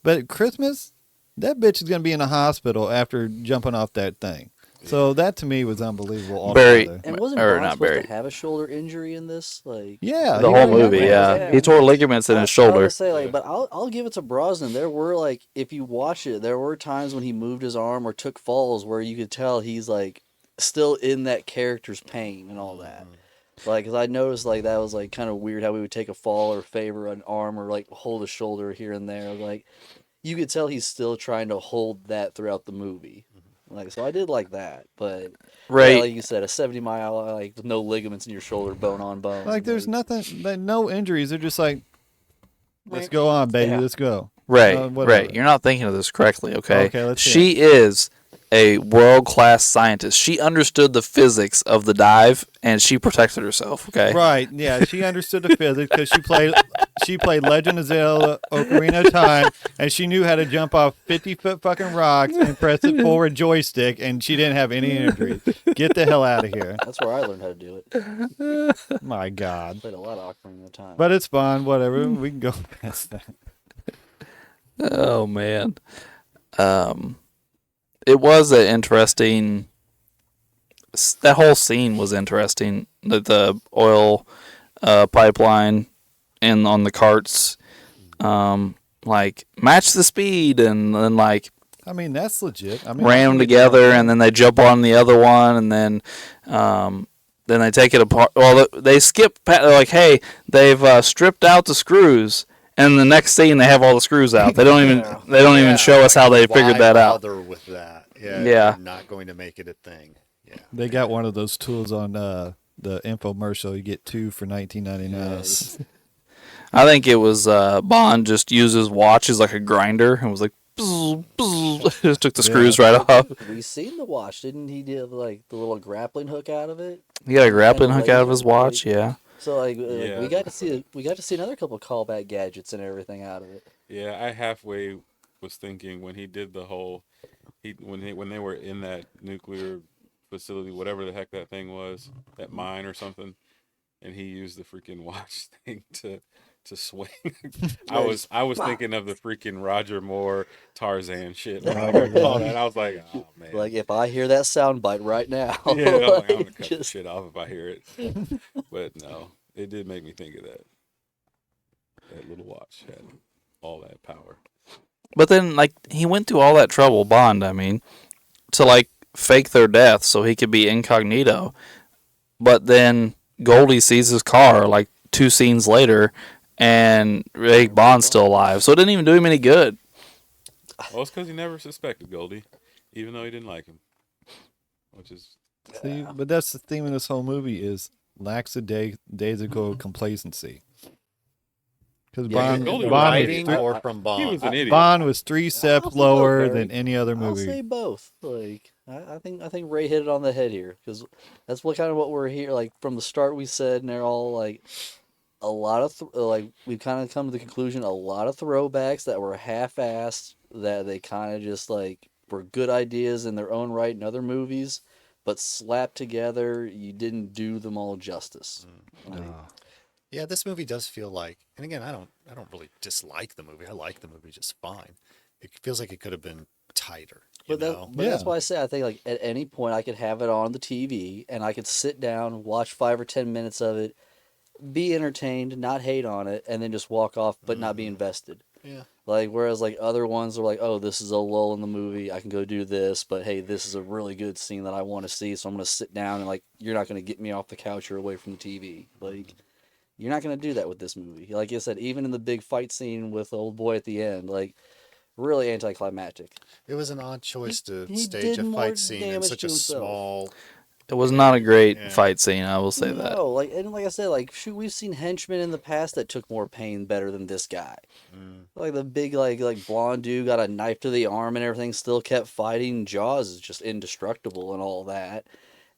But at Christmas, that bitch is going to be in a hospital after jumping off that thing. So that to me was unbelievable. Barry- altogether. And wasn't Or Bond not supposed Barry. to have a shoulder injury in this? Yeah. The he whole already got movie, one. yeah. He tore ligaments in his I shoulder. was say but I'll give it to Brosnan. There were if you watch it, there were times when he moved his arm or took falls where you could tell he's still in that character's pain and all that. Because I noticed that was kind of weird how he would take a fall or favor an arm or hold a shoulder here and there. You could tell he's still trying to hold that throughout the movie. So I did like that, but Ray, yeah, like you said, a 70-mile with no ligaments in your shoulder, bone on bone. There's nothing, no injuries. They're just let's go on, baby. Yeah. Let's go. Ray, whatever. you're not thinking of this correctly, okay? Okay, let's hear She is a world-class scientist. She understood the physics of the dive, and she protected herself, okay? Right? Yeah, she understood the physics because she played Legend of Zelda: Ocarina of Time, and she knew how to jump off 50-foot fucking rocks and press the forward joystick, and she didn't have any injuries. Get the hell out of here! That's where I learned how to do it. My God. Played a lot of Ocarina of Time. But it's fun. Whatever. We can go past that. Oh man. It was an interesting. That whole scene was interesting. The oil pipeline and on the carts, like match the speed, and then like I mean, that's legit. I mean, ram them together, and then they jump on the other one, and then they take it apart. Well, they skip. They're like, hey, they've stripped out the screws. And the next scene, they have all the screws out. They don't even even show us how they figured that out. Why bother with that? Yeah, Yeah. You're not going to make it a thing. Yeah. They got one of those tools on the infomercial. You get 2 for $19.99. I think it was Bond just used his watch as like a grinder and was like, bzz, bzz, just took the screws right off. We seen the watch, didn't he? Did like the little grappling hook out of it? He got a grappling hook out of his laser, watch. like- Yeah. So like Yeah. we got to see another couple callback gadgets and everything out of it. Yeah, I halfway was thinking when he did the whole, when they were in that nuclear facility, whatever the heck that thing was, that mine or something, and he used the freaking watch thing to swing. I was thinking of the freaking Roger Moore Tarzan shit. When I heard all that, I was like, oh man. Like if I hear that sound bite right now, yeah, I'm, like, I'm gonna cut the just- shit off if I hear it. But no, it did make me think of that. That little watch had all that power. But then, like, he went through all that trouble, Bond, I mean, to, like, fake their death so he could be incognito. But then Goldie sees his car, like, 2 scenes later, and Bond's still alive. So it didn't even do him any good. Well, it's because he never suspected Goldie, even though he didn't like him. Which is See, but that's the theme of this whole movie is lackadaisical complacency. Because Bond, Goldie Bond, writing was or from Bond? he was an idiot. Bond was 3 steps I'll say lower both, than Barry. any other I'll say movie. both. Like I think Ray hit it on the head here because that's what we're here. Like from the start, we said, and they're all like a lot of like we've kind of come to the conclusion a lot of throwbacks that were half-assed that they kind of just like were good ideas in their own right in other movies, but slapped together, you didn't do them all justice. Like, Yeah, this movie does feel like, and again, I don't really dislike the movie. I like the movie just fine. It feels like it could have been tighter. You know? But that's Yeah. why I say I think like at any point I could have it on the TV and I could sit down, watch 5 or 10 minutes of it, be entertained, not hate on it, and then just walk off, but not be invested. Yeah. Like whereas like other ones are like, oh, this is a lull in the movie, I can go do this, but hey, this is a really good scene that I want to see, so I'm gonna sit down and like you're not gonna get me off the couch or away from the TV. Like you're not gonna do that with this movie. Like I said, even in the big fight scene with the old boy at the end, like really anticlimactic. It was an odd choice to he stage did a more fight scene in damage such to a himself. small. It was not a great Yeah. fight scene, I will say that. No, like and like I said, like shoot, we've seen henchmen in the past that took more pain better than this guy. Like the big like blonde dude got a knife to the arm and everything, still kept fighting. Jaws is just indestructible and all that.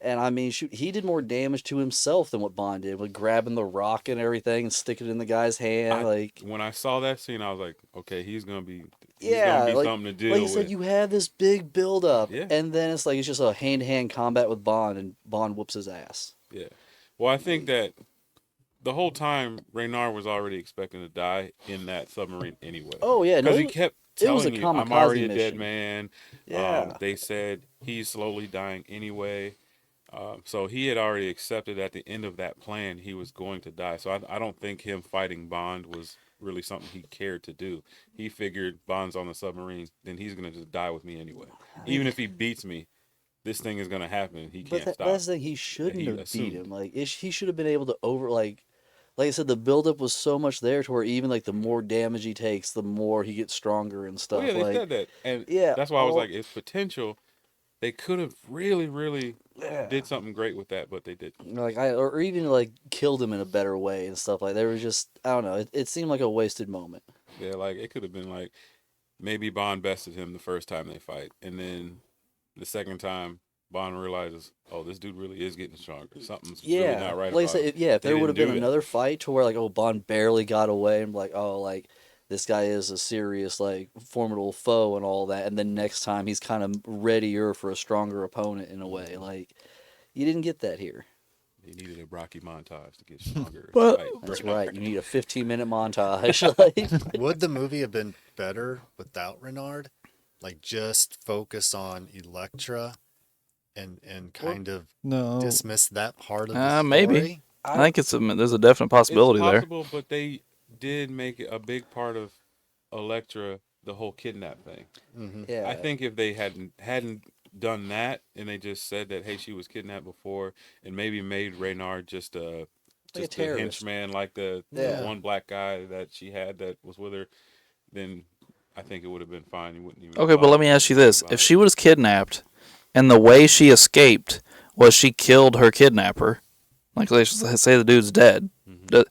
And I mean, shoot, he did more damage to himself than what Bond did with grabbing the rock and everything and sticking it in the guy's hand. Like when I saw that scene, I was like, okay, he's gonna be yeah, like, something to deal like you with. said, you have this big build up, Yeah. and then it's like it's just a hand to hand combat with Bond, and Bond whoops his ass. Yeah. Well, I think that the whole time Reynard was already expecting to die in that submarine anyway. Oh yeah, no, Because he kept it was a telling you, "I'm kamikaze already a dead mission." man." Yeah. They said he's slowly dying anyway. So he had already accepted at the end of that plan he was going to die. So I don't think him fighting Bond was really something he cared to do. He figured Bond's on the submarine, then he's gonna just die with me anyway. Even if he beats me, this thing is gonna happen. He But can't stop. that's the thing. He shouldn't he have assumed. beat him. Like he should have been able to like I said, the buildup was so much there to where even like the more damage he takes, the more he gets stronger and stuff. Oh, yeah, they like said that, and yeah, that's why I was all- like, it's potential. They could have really yeah. did something great with that, but they didn't. Like or even like killed him in a better way and stuff like. There was just I don't know. It seemed like a wasted moment. Yeah, like it could have been like maybe Bond bested him the first time they fight, and then the second time Bond realizes, oh, this dude really is getting stronger. Something's really Yeah, not right like I about said, him. if They there would didn't have been do that. another fight to where like, oh, Bond barely got away, and like, oh, like this guy is a serious, like, formidable foe and all that, and then next time he's kind of readier for a stronger opponent in a way. Like, you didn't get that here. He needed a Rocky montage to get stronger. But- Fight That's Renard. right. You need a 15-minute montage. Like, Would the movie have been better without Renard? Like just focus on Electra and kind of No, dismiss that part of the story? Maybe. I think there's a definite possibility It's there. possible, but they did make it a big part of Electra, the whole kidnap thing. yeah, I think if they hadn't done that and they just said that hey she was kidnapped before and maybe made Reynard just a terrorist. henchman like the Yeah. one black guy that she had that was with her, then I think it would have been fine. You wouldn't even. Okay, but let me ask you this: about if it. she was kidnapped, and the way she escaped was she killed her kidnapper, like let's say the dude's dead. Mhm.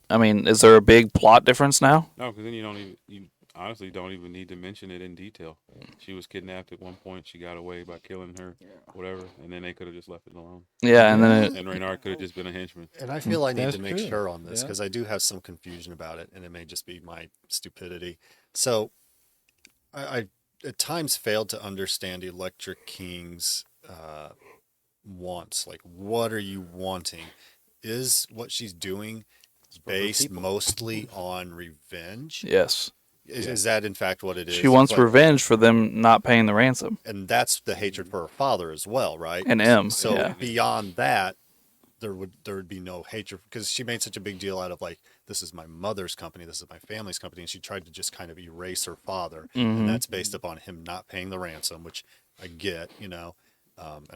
I mean, is there a big plot difference now? No, because then you honestly don't even need to mention it in detail. She was kidnapped at one point. She got away by killing her, whatever, and then they could have just left it alone. Yeah, and then And Reynard could have just been a henchman. And I feel I need That's to make true. sure on this Yeah. because I do have some confusion about it, and it may just be my stupidity. So, I at times failed to understand Electric King's wants. Like, what are you wanting? Is what she's doing for her based people. mostly on revenge? yes, Is that in fact what it is? she wants It's like- revenge for them not paying the ransom. and that's the hatred for her father as well, right? And M, So yeah. beyond that, there would be no hatred because she made such a big deal out of like this is my mother's company, this is my family's company, and she tried to just kind of erase her father, Mhm. and that's based upon him not paying the ransom, which I get, and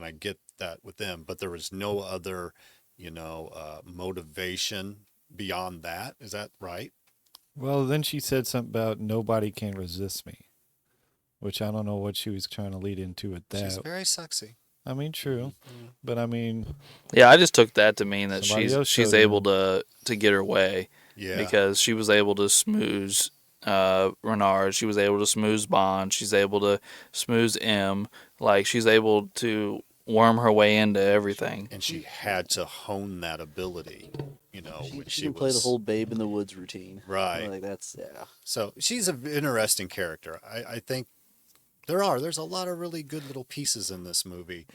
I get that with them, but there was no other, motivation beyond that. Is that right? well, then she said something about nobody can resist me, which I don't know what she was trying to lead into with She's that. very sexy. I mean, true, but I mean, Yeah, I just took that to mean that Somebody else she's showed able to get her way Yeah. because she was able to smooze Renard, she was able to smooze Bond, she's able to smooze M, like she's able to worm her way into everything. And she had to hone that ability, when She she can play the was whole Babe in the Woods routine. right. Like that's yeah. So she's an interesting character. I think there's a lot of really good little pieces in this movie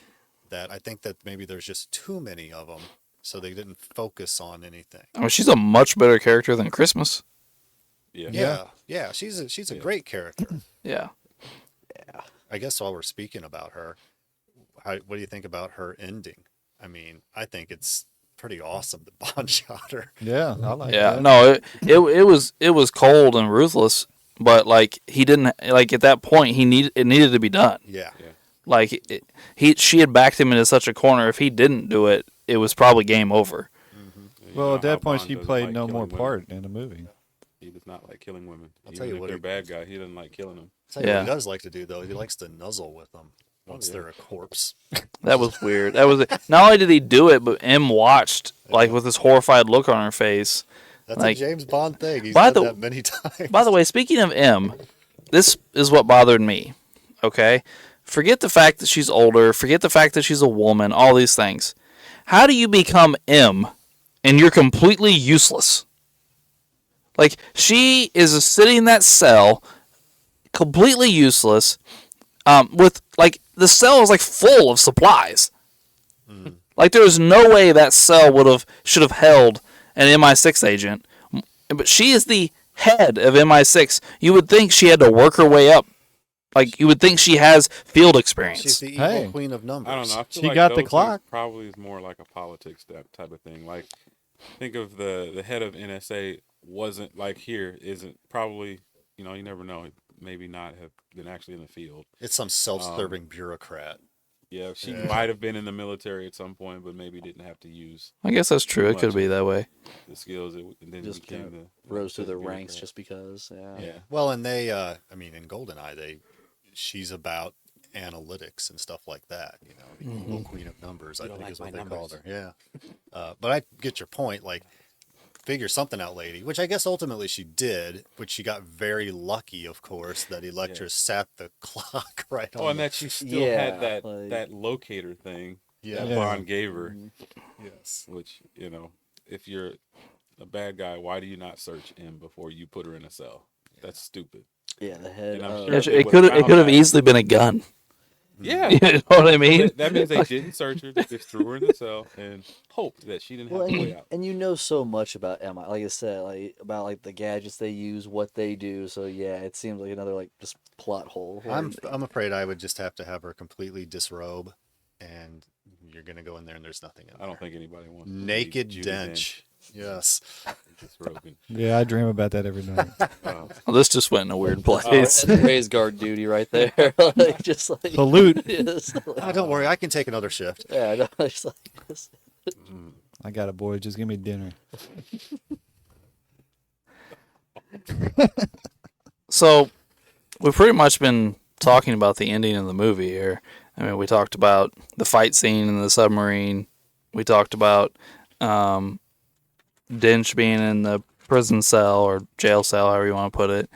that I think that maybe there's just too many of them, so they didn't focus on anything. I mean, she's a much better character than Christmas. Yeah. Yeah. She's a Yeah. great character. Yeah. I guess while we're speaking about her, what do you think about her ending? I mean, I think it's pretty awesome that Bond shot her. yeah, I like Yeah, that. no, it was cold and ruthless, but like he didn't like at that point it needed to be done. Yeah. Like she had backed him into such a corner. If he didn't do it, it was probably game over. You Well, know at that how point, Bond she doesn't played like no killing more women. part in the movie. He does not like killing women. I'll Even tell you if what they're he- bad guy, he doesn't like killing them. Tell you what Yeah. he does like to do though. He likes to nuzzle with them once yeah. they're a corpse. That was weird. That was not only did he do it, but M watched like with this horrified look on her face. That's Like- a James Bond thing. He's By done the- that many times. By the way, speaking of M, this is what bothered me. Okay, forget the fact that she's older. Forget the fact that she's a woman. All these things. How do you become M, and you're completely useless? Like she is sitting in that cell, completely useless. With like the cell is like full of supplies. Like there is no way that cell should have held an MI6 agent, but she is the head of MI6. You would think she had to work her way up. Like you would think she has field She's experience. the evil Hey. queen of numbers. I don't know. I feel She like got the those things clock. Probably is more like a politics type of thing. Like, think of the head of NSA wasn't like here isn't probably you never know. Maybe not have been actually in the field. It's some self-serving bureaucrat. Yeah, she Yeah. might have been in the military at some point, but maybe didn't have to use I guess that's true. It could be that way. the skills and then Just became kinda the Rose through the bureaucrat. ranks just because. Yeah. Yeah. Well, and they, in GoldenEye, she's about analytics and stuff like that. The evil queen of numbers, I don't think like is what my they called numbers. her. Yeah. But I get your point. Like, figure something out, lady. Which I guess ultimately she did, which she got very lucky, of course, that Electra sat the clock right on. Oh, and the- that she still Yeah, had that like- that locator thing Yeah. that Yeah. Bond gave her. Mhm. Yes. Which, if you're a bad guy, why do you not search M before you put her in a cell? That's stupid. Yeah, the head. And I'm of- sure It, they it would've could found have that. easily been a gun. Yeah. You know what I mean? That means they didn't search her. They just threw her in the cell and hoped that she didn't Well, have a way and, out. and you know so much about MI, like I said, like about like the gadgets they use, what they do. So yeah, it seems like another like just plot hole. I'm Like, I'm afraid I would just have to have her completely disrobe, and you're gonna go in there and there's nothing in I there. don't think anybody wants to be Naked Judi Dench. Yes. Disrobing. Yeah, I dream about that every night. Oh, Well, this just went in a weird that's place. raise guard duty right there. Like just like Salute. just like- Oh, don't worry, I can take another shift. yeah, no, it's like this. I got it, boy. Just give me dinner. So, we've pretty much been talking about the ending of the movie here. I mean, we talked about the fight scene in the submarine. We talked about Dinch being in the prison cell or jail cell, however you want to put it.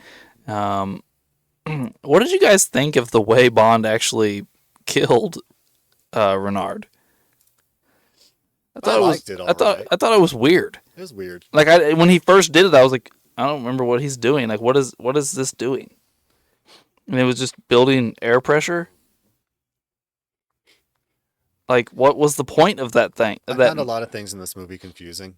What did you guys think of the way Bond actually killed Renard? I liked it I thought alright. it was weird. It was weird. Like when he first did it, I was like, I don't remember what he's doing. Like, what is this doing? And it was just building air pressure. Like, what was the point of that thing? I found a lot of things in this movie confusing.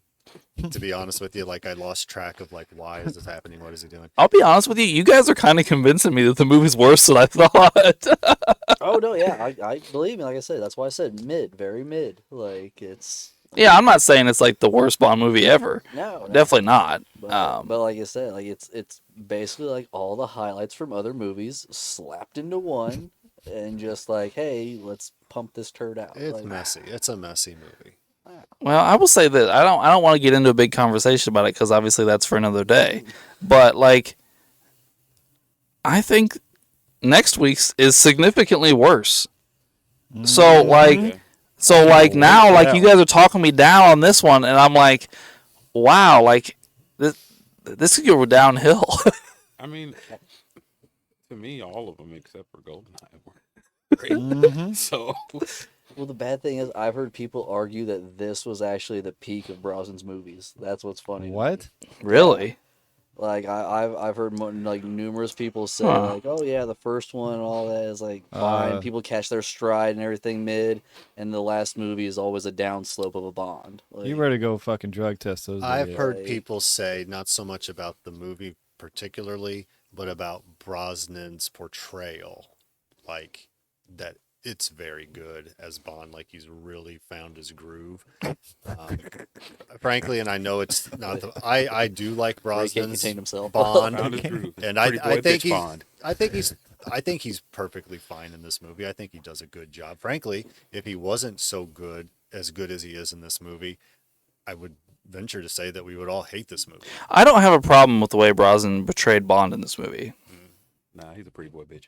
To be honest with you, like I lost track of like why is this happening? What is he doing? I'll be honest with you. You guys are kind of convincing me that the movie's worse than I thought. Oh no, yeah, I believe me. Like I said, that's why I said mid, very mid. Like it's Yeah, I'm not saying it's like the worst Bond movie ever. no, Definitely not. But like I said, like it's basically like all the highlights from other movies slapped into one, and just like, hey, let's pump this turd out. It's Like, messy. It's a messy movie. Well, I will say that I don't want to get into a big conversation about it because obviously that's for another day. But like, I think next week's is significantly worse. So like, okay. so like now, like Yeah. you guys are talking me down on this one, and I'm like, wow, like this could go downhill. I mean, to me, all of them except for Goldeneye were great. Mhm. So, well, the bad thing is, I've heard people argue that this was actually the peak of Brosnan's movies. That's what's funny. to me. What? Really? Like I've heard like numerous people say Huh. like, oh yeah, the first one and all that is like fine. People catch their stride and everything mid, and the last movie is always a downslope of a Bond. Like, You better go fucking drug test those. I've videos. heard Right. people say not so much about the movie particularly, but about Brosnan's portrayal, like that it's very good as Bond. Like he's really found his groove. Frankly, and I know it's not the. I do like where he can't Brosnan's contain himself. Bond, found his groove. and Pretty I boy think bitch he's. Bond. I think he's perfectly fine in this movie. I think he does a good job. Frankly, if he wasn't so good as he is in this movie, I would venture to say that we would all hate this movie. I don't have a problem with the way Brosnan betrayed Bond in this movie. Nah, he's a pretty boy bitch.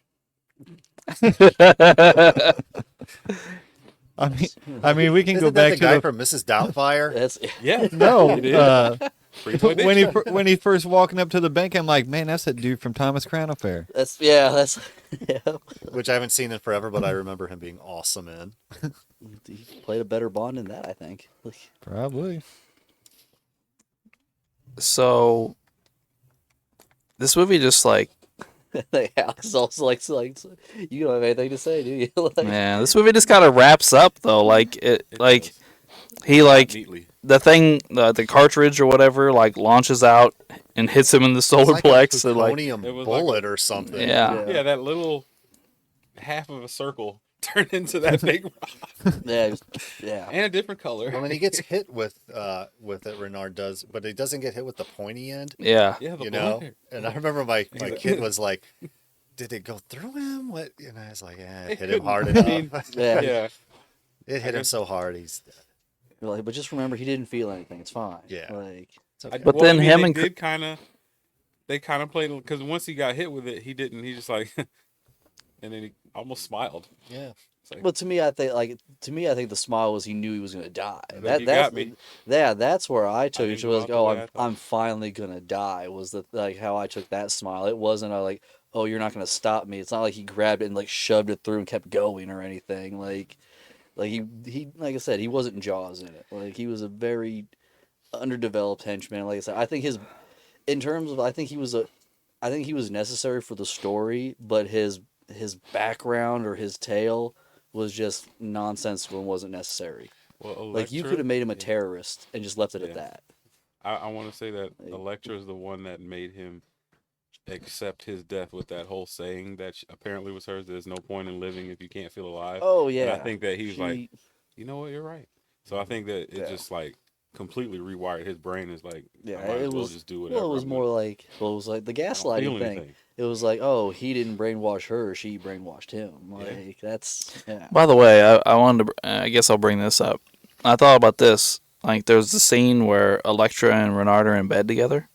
I mean, we can Isn't go that back the to guy the from Mrs. Doubtfire? That's Yeah. no. It is. Pretty boy bitch. When he first walking up to the bank, I'm like, man, that's that dude from Thomas Crown Affair. that's yeah. Which I haven't seen in forever, but I remember him being awesome in. He played a better Bond than that, I think. Like, Probably. So this movie just like, like Alex is also like you don't have anything to say, do you? Like, man, this movie just kind of wraps up though. Like it like does. he like Neatly. the thing, the cartridge or whatever, like launches out and hits him in the solar It's like a plex. And like, plutonium It was like bullet or something. yeah. Yeah, that little half of a circle turned into that big rock. yeah, yeah. And a different color. Well, when he gets hit with it, Renard does, but he doesn't get hit with the pointy end. Yeah. Yeah, the You know, blonde and I remember my kid was like, "Did it go through him?" What? And I was like, "Yeah, it hit him hard couldn't- I enough. mean, Yeah. Yeah. It hit him so hard. He's You're like, but just remember, he didn't feel anything. It's fine. Yeah. Like, it's okay. But then him they and did kind of, they kind of played because once he got hit with it, he didn't. He just like, and then he almost smiled. Yeah, It's like, But to me, I think the smile was he knew he was gonna die. Like, you got me. That's where I took it. didn't It go was out like, the oh, way I I'm thought. finally gonna die. Was the like how I took that smile? It wasn't a like, oh, you're not gonna stop me. It's not like he grabbed it and like shoved it through and kept going or anything. Like he like I said, he wasn't Jaws in it. Like he was a very underdeveloped henchman. Like I said, I think his in terms of I think he was necessary for the story, but his background or his tale was just nonsensical and wasn't necessary. Well, Like you could have made him a yeah, terrorist and just left it at yeah. that. I want to say that Like, Elektra is the one that made him accept his death with that whole saying that apparently was hers. There's no point in living if you can't feel alive. oh And I yeah, think that he was like, she you know what, you're right. So I think that it yeah just like completely rewired his brain. Is like, yeah I might it as well was just do well whatever. it was more like well it was like the I don't feel gaslighting thing. anything. It was like oh he didn't brainwash her, she brainwashed him. Yeah. Like that's yeah. By the way, I wanted to. I guess I'll bring this up. I thought about this. Like, there's the scene where Electra and Renard are in bed together.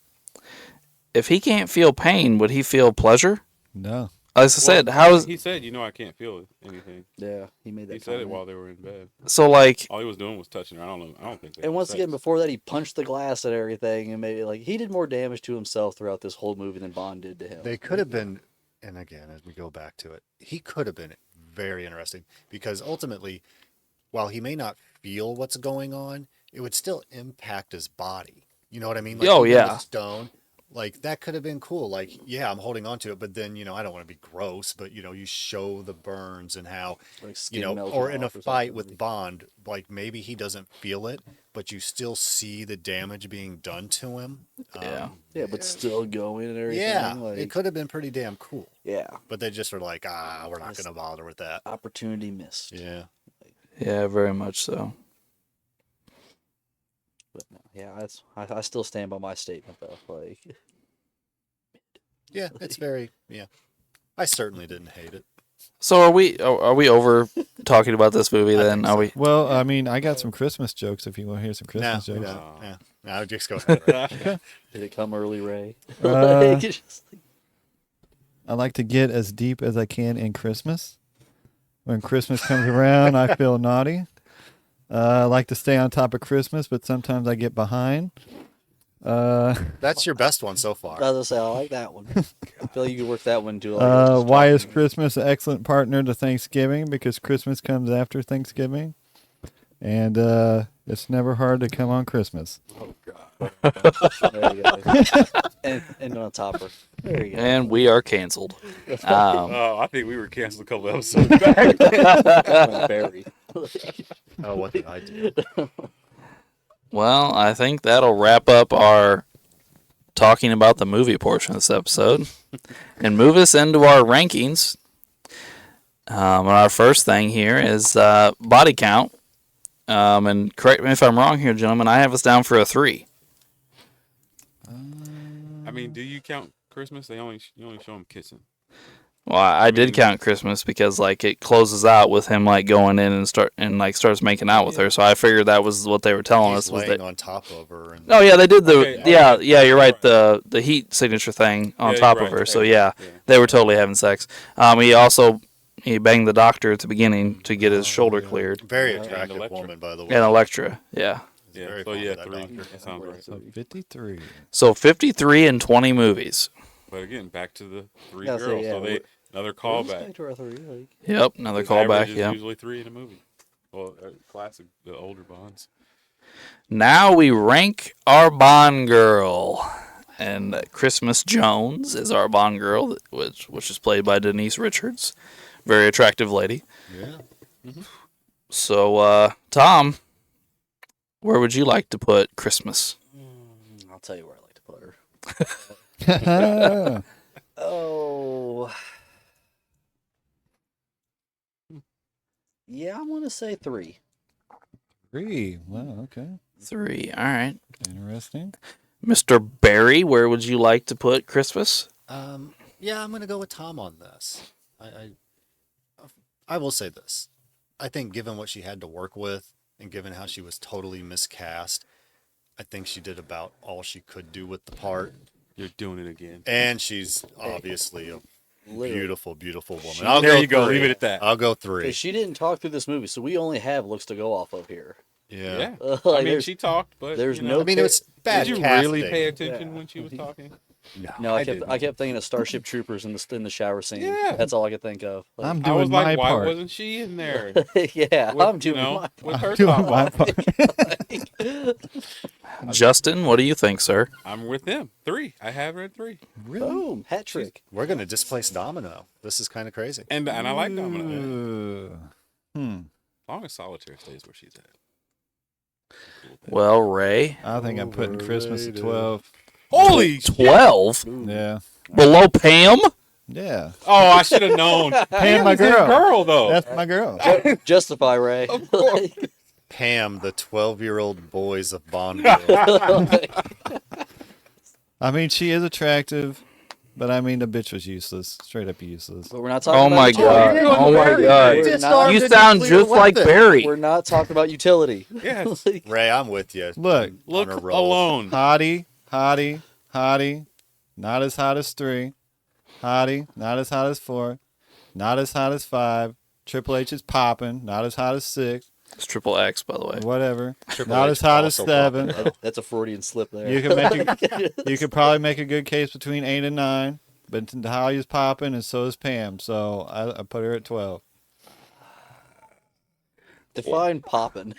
If he can't feel pain, would he feel pleasure? No. As I said, how is He said, you know, I can't feel anything. Yeah, he made that He said it comment. while they were in bed. so like? All he was doing was touching her. I don't know. I don't think. They And had once sex. again, before that, he punched the glass and everything, and maybe like he did more damage to himself throughout this whole movie than Bond did to him. They could have been, and again, as we go back to it, he could have been very interesting because ultimately, while he may not feel what's going on, it would still impact his body. You know what I mean? Like, Oh, even yeah. the stone, like that could have been cool. Like, yeah, I'm holding on to it, but then I don't want to be gross, but you show the burns and how Like skin melting or in a off or fight something. with Bond, like maybe he doesn't feel it, but you still see the damage being done to him. Yeah. Yeah, but still going and everything. Yeah, like, it could have been pretty damn cool. Yeah, But they just are like, we're not Yes. going to bother with that. opportunity missed. Yeah. Yeah, very much so. But no, yeah, I still stand by my statement though. Like, Yeah, it's very, yeah. I certainly didn't hate it. So are we over talking about this movie I then? think Are so. we? Well, I mean, I got some Christmas jokes if you want to hear some Christmas No, jokes. no, yeah. No, just go ahead. did it come early, Ray? Uh, Like, it's just like- I like to get as deep as I can in Christmas. When Christmas comes around, I feel naughty. I like to stay on top of Christmas, but sometimes I get behind. That's your best one so I far. was gonna say I like that one. I feel like you could work that one too. Like, just Why is talking. Christmas an excellent partner to Thanksgiving? Because Christmas comes after Thanksgiving. And it's never hard to come on Christmas. There you go. and on a topper. There you go. And we are canceled. Oh, I think we were canceled a couple episodes back. Went Barry. Oh, what did I do? Well, I think that'll wrap up our talking about the movie portion of this episode and move us into our rankings. And our first thing here is body count. And correct me if I'm wrong here, gentlemen. I have us down for a 3. I mean, do you count Christmas? You only show them kissing. Well, I did count Christmas because like it closes out with him like going in and starts making out with her. So I figured that was what they were telling He's us was laying that. on top of her. And Oh yeah, they did the Okay, yeah okay. yeah you're right Alright. the heat signature thing on Yeah, top you're of right. her. So Okay. yeah, Yeah. they were totally having sex. He banged the doctor at the beginning to get his shoulder cleared. very And attractive Electra. woman, by the way. And Electra, yeah. He's Yeah. very So fond yeah, of that 3. doctor. That sounds right. So 53. So 53 and 20 movies. But again, back to the 3 Yeah, so, girls. yeah, So they another callback. Back to our 3. Like, Yep, another His average callback. is Yeah. usually 3 in a movie. Well, classic, the older Bonds. Now we rank our Bond girl, and Christmas Jones is our Bond girl, which is played by Denise Richards, very attractive lady. Yeah. So, Tom, where would you like to put Christmas? I'll tell you where I like to put her. Three. Oh. Yeah, I'm gonna say 3. Wow, okay. 3. All right, Interesting. Mr. Barry, where would you like to put Christmas? Yeah, I'm going to go with Tom on this. I will say this. I think given what she had to work with and given how she was totally miscast, I think she did about all she could do with the part. You're doing it again. And she's obviously Literally. Beautiful, beautiful woman. She- I'll There go you go. 3. Leave it at that. I'll go 3. Because she didn't talk through this movie, so we only have looks to go off of here. Yeah. Like, I mean, there's- she talked, but there's you know, no I mean, it was bad Did you casting. really pay attention Yeah. when she was talking? No, I didn't. kept thinking of Starship Troopers in the shower scene. Yeah. That's all I could think of. Like, I'm I doing was my like, why part. wasn't she in there? yeah, With, I'm doing you know, my with I'm her doing top my on. part. Justin, what do you think, sir? I'm with them. 3. I have her at 3. Boom, hat trick. We're going to displace Domino. This is kind of crazy. And I like Domino. Hmm. As long as Solitaire stays where she's at. Well, Ray, I think I'm putting Christmas at 12. Holy 12 Yeah. below Pam. Yeah. Oh, I should have known. Pam, my is his girl. girl, though. That's my girl. Justify, Ray. Pam, the 12-year-old boys of Bond. I mean, she is attractive, but I mean, the bitch was useless. Straight up useless. But we're not talking Oh about my utility. god! Oh my We're god! not- You sound just like Barry. We're not talking about utility. Yes. Like, Ray, I'm with you. Look, Look On a roll. alone. hottie, hottie, hottie. Not as hot as 3. Hottie, not as hot as 4. Not as hot as 5. Triple H is popping. Not as hot as 6. It's triple X, by the way. Whatever. Triple Not H as hot as also 7. that's a Freudian slip there. You can make you could probably make a good case between 8 and 9, but Holly's popping and so is Pam. So I put her at 12. Define poppin'.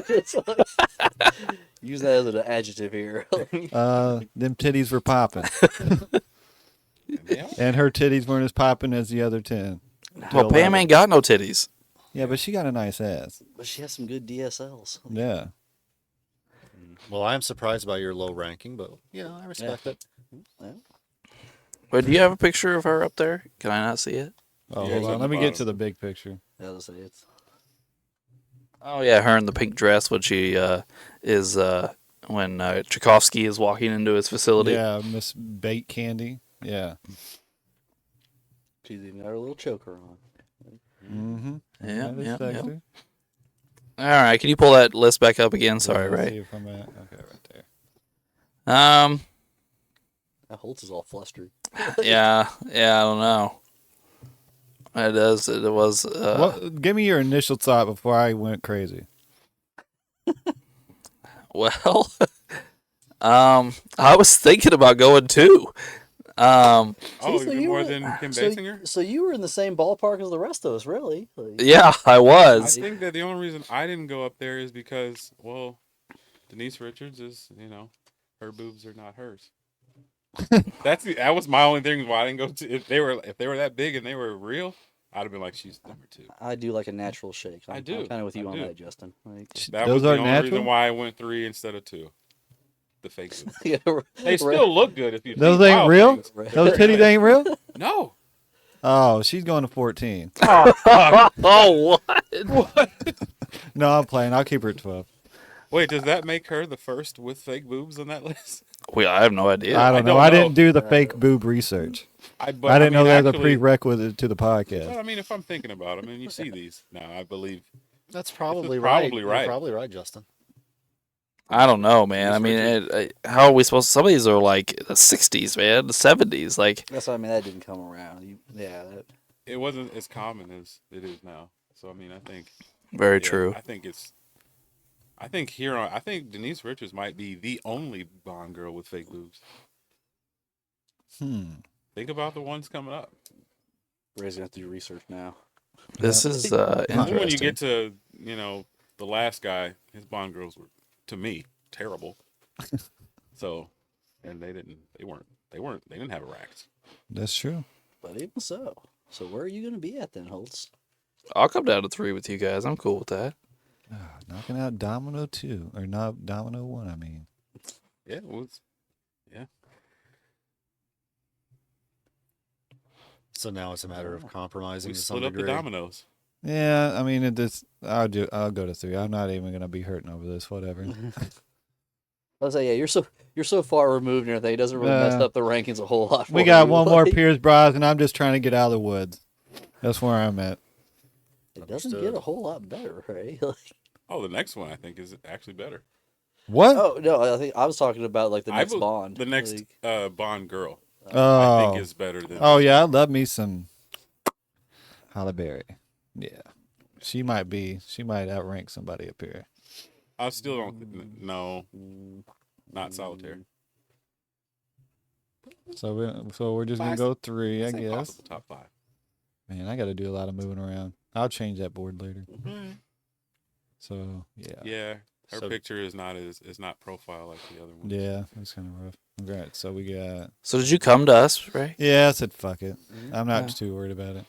It's like- use that as an adjective here. Them titties were popping, Yeah. and her titties weren't as popping as the other 10. Well, Pam ain't got no titties. Yeah, but she got a nice ass. But she has some good DSLs. Yeah. Well, I am surprised by your low ranking, but, I respect it. But do you have a picture of her up there? Can I not see it? Oh, Yeah, hold it's on. at Let the me get bottom. to the big picture. Yeah, let's say it's Oh yeah, her in the pink dress when she is when Tchaikovsky is walking into his facility. Yeah, Miss Bait Candy. Yeah. she's even got her little choker on. Mm-hmm. Yeah, That is yeah, yeah. sexy. All right, can you pull that list back up again? Sorry, Yeah, let's Ray. see if I'm at- okay, right there. That Holtz is all flustered. Yeah, I don't know. It does. It was. Give me your initial thought before I went crazy. Well, I was thinking about going too. Oh, See, so even you more were- than Kim So, Basinger? so you were in the same ballpark as the rest of us, really. Like, Yeah, I I was. think that the only reason I didn't go up there is because, well, Denise Richards is, her boobs are not hers. That was my only thing why I didn't go to. If they were that big and they were real, I'd have been like, she's number 2. I do like a natural shake. I'm do. kind of with you I on do. that, Justin. Like, That Those was the are only natural? reason why I went 3 instead of 2. The fake boobs. yeah, They still look good if you. Those think ain't wild real? things. Right. Those titties ain't real? No. Oh, she's going to 14. Oh, what? No, I'm playing. I'll keep her at 12. Wait, does that make her the first with fake boobs on that list? Well, I have no idea. I don't know. don't I know. didn't do the fake boob research. But, I didn't know that was a actually- prerequisite to the Well, podcast. I mean, if I'm thinking about it, you see these now. I believe. That's probably probably right. right. You're probably right, Justin. I don't know, man. I mean, how are we supposed? Some of these are like the '60s, man, the '70s. Like, That's what I mean. That didn't come around. That, It wasn't as common as it is now. So I mean, I think. very yeah, true. I think Denise Richards might be the only Bond girl with fake boobs. Think about the ones coming up. Ray's gonna have to do research now. This is Even interesting. when you get to the last guy, his Bond girls were, to me, terrible. So, and they didn't have racks. That's true. But even so, where are you gonna be at then, Holtz? I'll come down to 3 with you guys. I'm cool with that. Knocking out Domino 2. Or not Domino 1, I mean. Yeah, it was. Yeah. So now it's a matter of compromising We to some split up the degree. dominoes. Yeah, I mean, I'll go to 3. I'm not even going to be hurting over this, whatever. I'll say, yeah, you're so far removed and everything. It doesn't really mess Yeah. up the rankings a whole lot. We for got you. one more Like, Pierce Brosnan. I'm just trying to get out of the woods. That's where I'm at. It doesn't get Understood. a whole lot better, right? Like, Oh, the next one I think is actually better. What? oh no, I think I was talking about like the I next bel- Bond. The next Like, Bond girl. I think Oh, it's better than. oh this yeah, I one. love me some Halle Berry. Yeah, she might outrank somebody up here. I still don't. No, not solitaire. So we're just gonna Five. go three, I Say guess. possible top 5. Man, I got to do a lot of moving around. I'll change that board later. So yeah, Yeah, her So- picture is not profile like the other one. yeah, that's kind of rough. All right, so we got. So did you come to us, Ray? Yeah, I said fuck it. I'm not Yeah. too worried about it.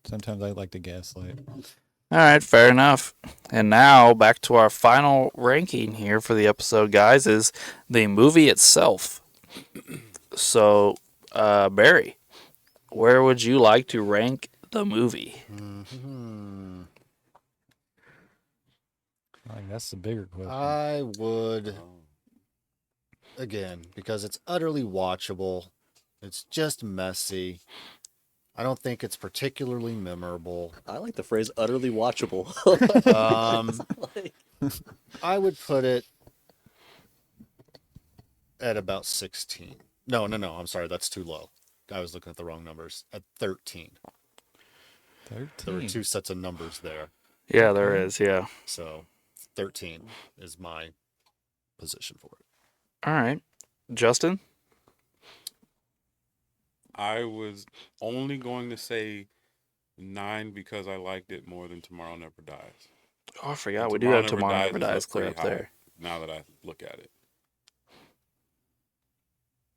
Sometimes I like to gaslight. All right, fair enough. And now back to our final ranking here for the episode, guys, is the movie itself. So, Barry, where would you like to rank the movie? Like, that's the bigger question. I would, Oh. again, because it's utterly watchable. It's just messy. I don't think it's particularly memorable. I like the phrase "utterly watchable." Like, I would put it at about 16. No. I'm sorry. That's too low. I was looking at the wrong numbers. At 13. 13. There were 2 sets of numbers there. Yeah, there is. Yeah. So 13 is my position for it. All right, Justin. I was only going to say 9 because I liked it more than Tomorrow Never Dies. Oh, I forgot we And do have Tomorrow Never is Dies clear pretty up there. now that I look at it.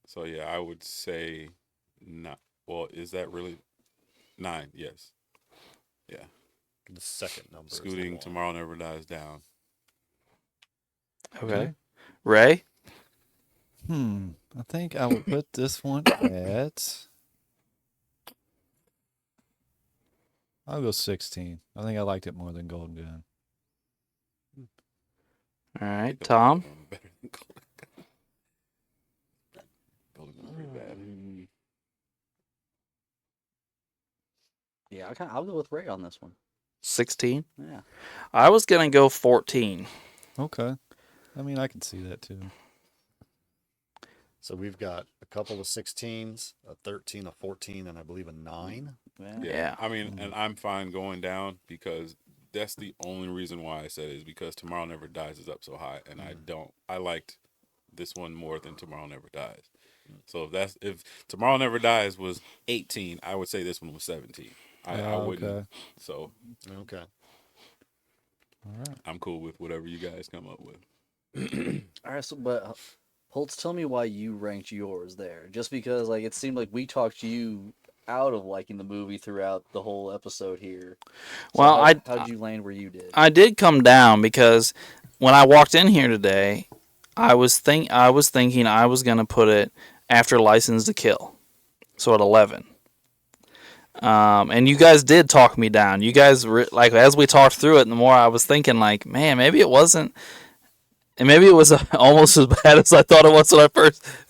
So yeah, I would say not. Well, is that really 9? Yes. Yeah. The second number. is the Scooting one. Tomorrow Never Dies down. Okay, Ray. I think I will put this one at. I'll go 16. I think I liked it more than Golden Gun. All I right, think the Tom. Golden Gun is better than Golden Gun. Golden Gun's pretty bad. yeah, I'll go with Ray on this one. 16. Yeah. I was gonna go 14. Okay. I mean, I can see that too. So we've got a couple of 16s, a 13, a 14, and I believe a 9. Yeah. I mean, and I'm fine going down because that's the only reason why I said it is because Tomorrow Never Dies is up so high, and I liked this one more than Tomorrow Never Dies. So if Tomorrow Never Dies was 18, I would say this one was 17. I wouldn't. Okay. So Okay. All right. I'm cool with whatever you guys come up with. All right, so but Holtz, tell me why you ranked yours there. Just because like it seemed like we talked you out of liking the movie throughout the whole episode here. So Well, how'd you land where you did? I did come down because when I walked in here today, I was thinking I was gonna put it after License to Kill, so at 11. And you guys did talk me down. You guys like as we talked through it, the more I was thinking like, man, maybe it wasn't, and maybe it was almost as bad as I thought it was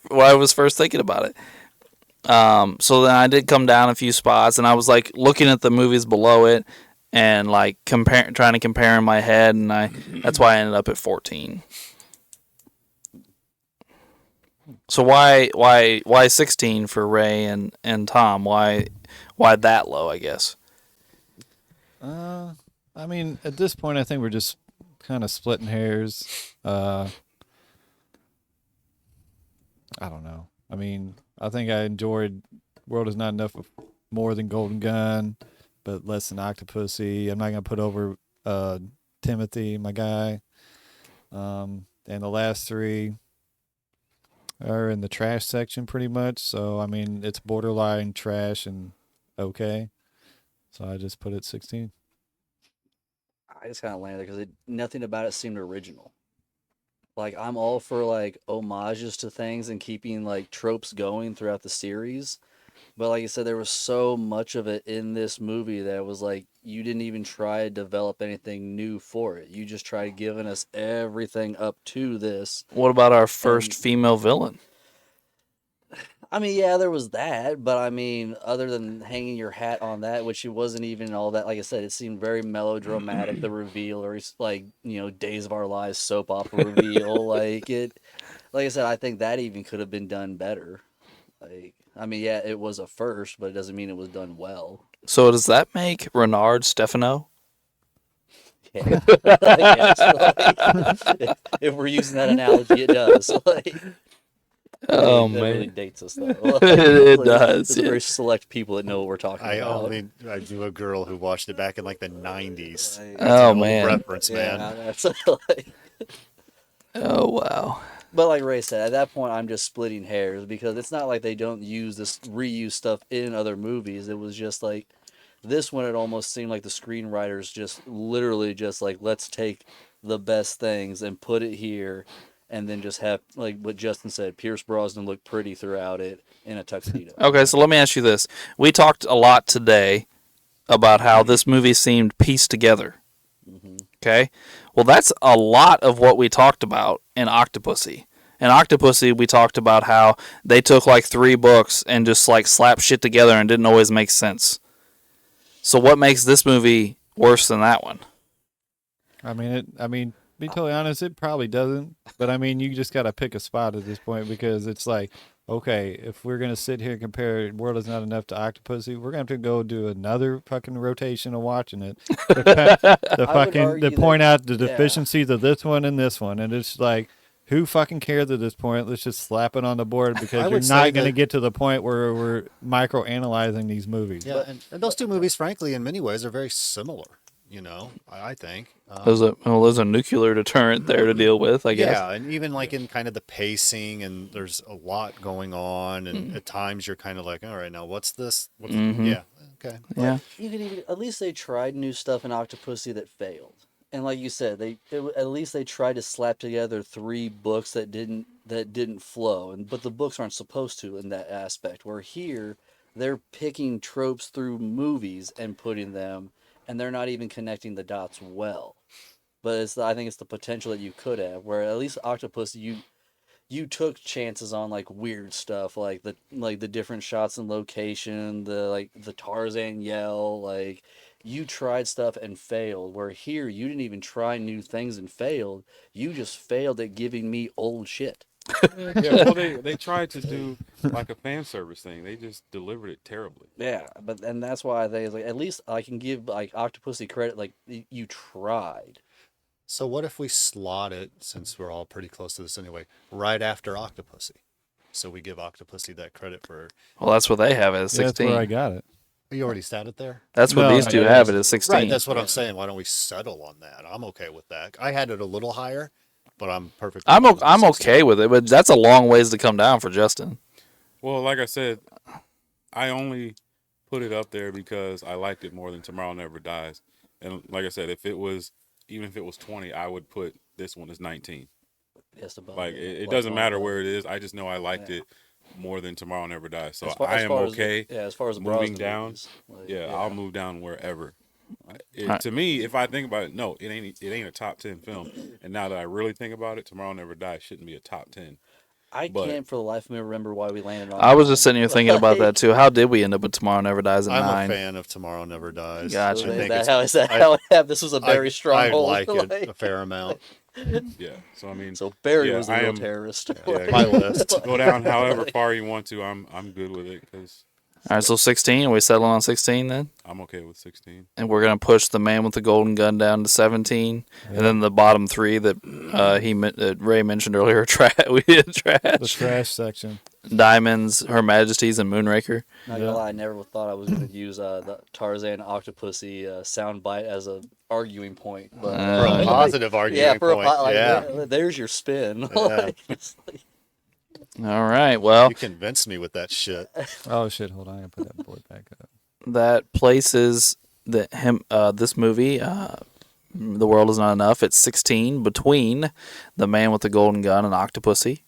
when I was first thinking about it. So then I did come down a few spots, and I was like looking at the movies below it, and like trying to compare in my head, and that's why I ended up at 14. So why 16 for Ray and Tom? Why that low? I guess. I mean, at this point, I think we're just kind of splitting hairs. I don't know. I mean, I think I enjoyed World Is Not Enough more than Golden Gun, but less than Octopussy. I'm not gonna put over Timothy, my guy. And the last 3 are in the trash section pretty much. So I mean, it's borderline trash and okay. So I just put it 16. I just kind of landed because nothing about it seemed original. Like I'm all for like homages to things and keeping like tropes going throughout the series, but like I said, there was so much of it in this movie that was like you didn't even try to develop anything new for it. You just tried giving us everything up to this. What about our first And- female villain? I mean, yeah, there was that, but I mean, other than hanging your hat on that, which it wasn't even all that. Like I said, it seemed very melodramatic. The reveal, or like Days of Our Lives soap opera reveal, like it. Like I said, I think that even could have been done better. Like I mean, yeah, it was a first, but it doesn't mean it was done well. So does that make Renard Stefano? Yeah, I guess, like, if we're using that analogy, it does. Like, Oh that really man, dates us though. Like, it like, does. there's a Yeah. very select people that know what we're talking I about. knew a girl who watched it back in like the 90s. Like, That's Oh an old man. reference, yeah, man. that's like. Oh wow. But like Ray said, at that point, I'm just splitting hairs because it's not like they don't reuse stuff in other movies. It was just like this one. It almost seemed like the screenwriters just literally just like, let's take the best things and put it here, and then just have, like what Justin said, Pierce Brosnan look pretty throughout it in a tuxedo. Okay, so let me ask you this: we talked a lot today about how this movie seemed pieced together. Hmm. Okay, well that's a lot of what we talked about in Octopussy. In Octopussy, we talked about how they took like 3 books and just like slapped shit together and didn't always make sense. So what makes this movie worse than that one? I mean, be totally honest, it probably doesn't. But I mean, you just gotta pick a spot at this point because it's like, okay, if we're gonna sit here and compare World Is Not Enough to Octopussy, we're gonna have to go do another fucking rotation of watching it. To point out the deficiencies of this one and this one, and it's like, who fucking cares at this point? Let's just slap it on the board because you're would say not gonna that- get to the point where we're micro analyzing these movies. Yeah, and those two movies, frankly, in many ways, are very similar. You know, I think. There's a nuclear deterrent there to deal with, I guess. Yeah, and even like in kind of the pacing, and there's a lot going on, and at times you're kind of like, all right, now what's this? Yeah, okay. Yeah. You could even, at least they tried new stuff in Octopussy that failed. And like you said, at least they tried to slap together 3 books that didn't flow, but the books aren't supposed to in that aspect. Where here, they're picking tropes through movies and putting them, and they're not even connecting the dots well. But I think it's the potential that you could have. Where at least Octopussy, you took chances on like weird stuff, like the different shots and location, the Tarzan yell, like you tried stuff and failed. Where here you didn't even try new things and failed. You just failed at giving me old shit. Yeah, well, they tried to do like a fan service thing. They just delivered it terribly. Yeah, and that's why I think it's like, at least I can give like Octopussy credit, like you tried. So what if we slot it, since we're all pretty close to this anyway, right after Octopussy? So we give Octopussy that credit for. Well, that's what they have it at Yeah, that's where I 16. got it. You already sat it there. That's what No, these two yeah, have it at 16. Right, that's what I'm saying. Why don't we settle on that? I'm okay with that. I had it a little higher, but I'm perfectly. I'm fine with I'm 16. okay with it, but that's a long ways to come down for Justin. Well, like I said, I only put it up there because I liked it more than Tomorrow Never Dies. And like I said, even if it was 20, I would put this one as 19. Yes, above Like it, it like doesn't matter above. where it is. I just know I liked Yeah. it more than Tomorrow Never Dies. So As I as am far as okay. as far as the moving Brosnan down. movies, like, Yeah, I'll move down wherever. Alright. To me, if I think about it, no, it ain't a top 10 film. And now that I really think about it, Tomorrow Never Dies shouldn't be a top 10. I but- can't for the life of me remember why we landed on. I was 9. just sitting here thinking about that too. How did we end up with Tomorrow Never Dies at I'm 9? a fan of Tomorrow Never Dies. Gotcha. So I think is that how it happened? This was a very strong I hold. like it a fair amount. Yeah. So I mean, So Barry Yeah, was the I real am- terrorist. yeah, My list. go down however far you want to. I'm good with it because All right, so 16. Are we settling on 16 then? I'm okay with 16. And we're gonna push the Man with the Golden Gun down to 17, and then the bottom 3 that that Ray mentioned earlier. We did The trash. trash section. Diamonds, Her Majesty's, and Moonraker. Not gonna lie, I never thought I was gonna use the Tarzan Octopussy soundbite as a arguing point, but For a positive argument point. yeah, there's your spin. Like, it's like, All right, well, You convinced me with that shit. Oh shit! Hold on, I gotta put that board back up. that places this movie, The World Is Not Enough, at 16 between The Man with the Golden Gun and Octopussy.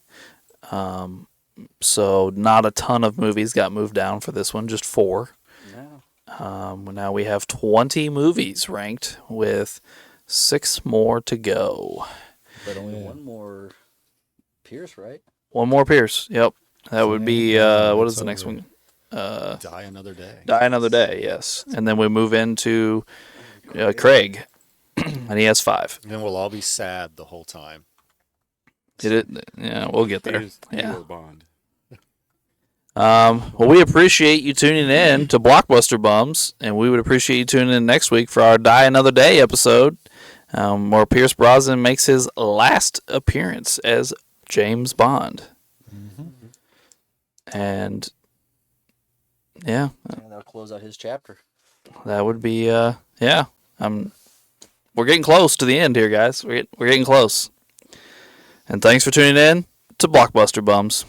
So not a ton of movies got moved down for this one, just 4. no. Now we have 20 movies ranked with 6 more to go. But only one more Pierce, right? One more Pierce. Yep. That would be, what is the next over. one? Die Another Day. Die Another Day, yes. And then we move into Craig, and he has 5. And then we'll all be sad the whole time. Yeah, we'll get there. Here's Yeah. Hero Bond. Well, we appreciate you tuning in to Blockbuster Bums, and we would appreciate you tuning in next week for our Die Another Day episode, where Pierce Brosnan makes his last appearance as James Bond. And yeah, And that'll close out his chapter. that would be yeah. We're getting close to the end here, guys. We're getting close. And thanks for tuning in to Blockbuster Bums.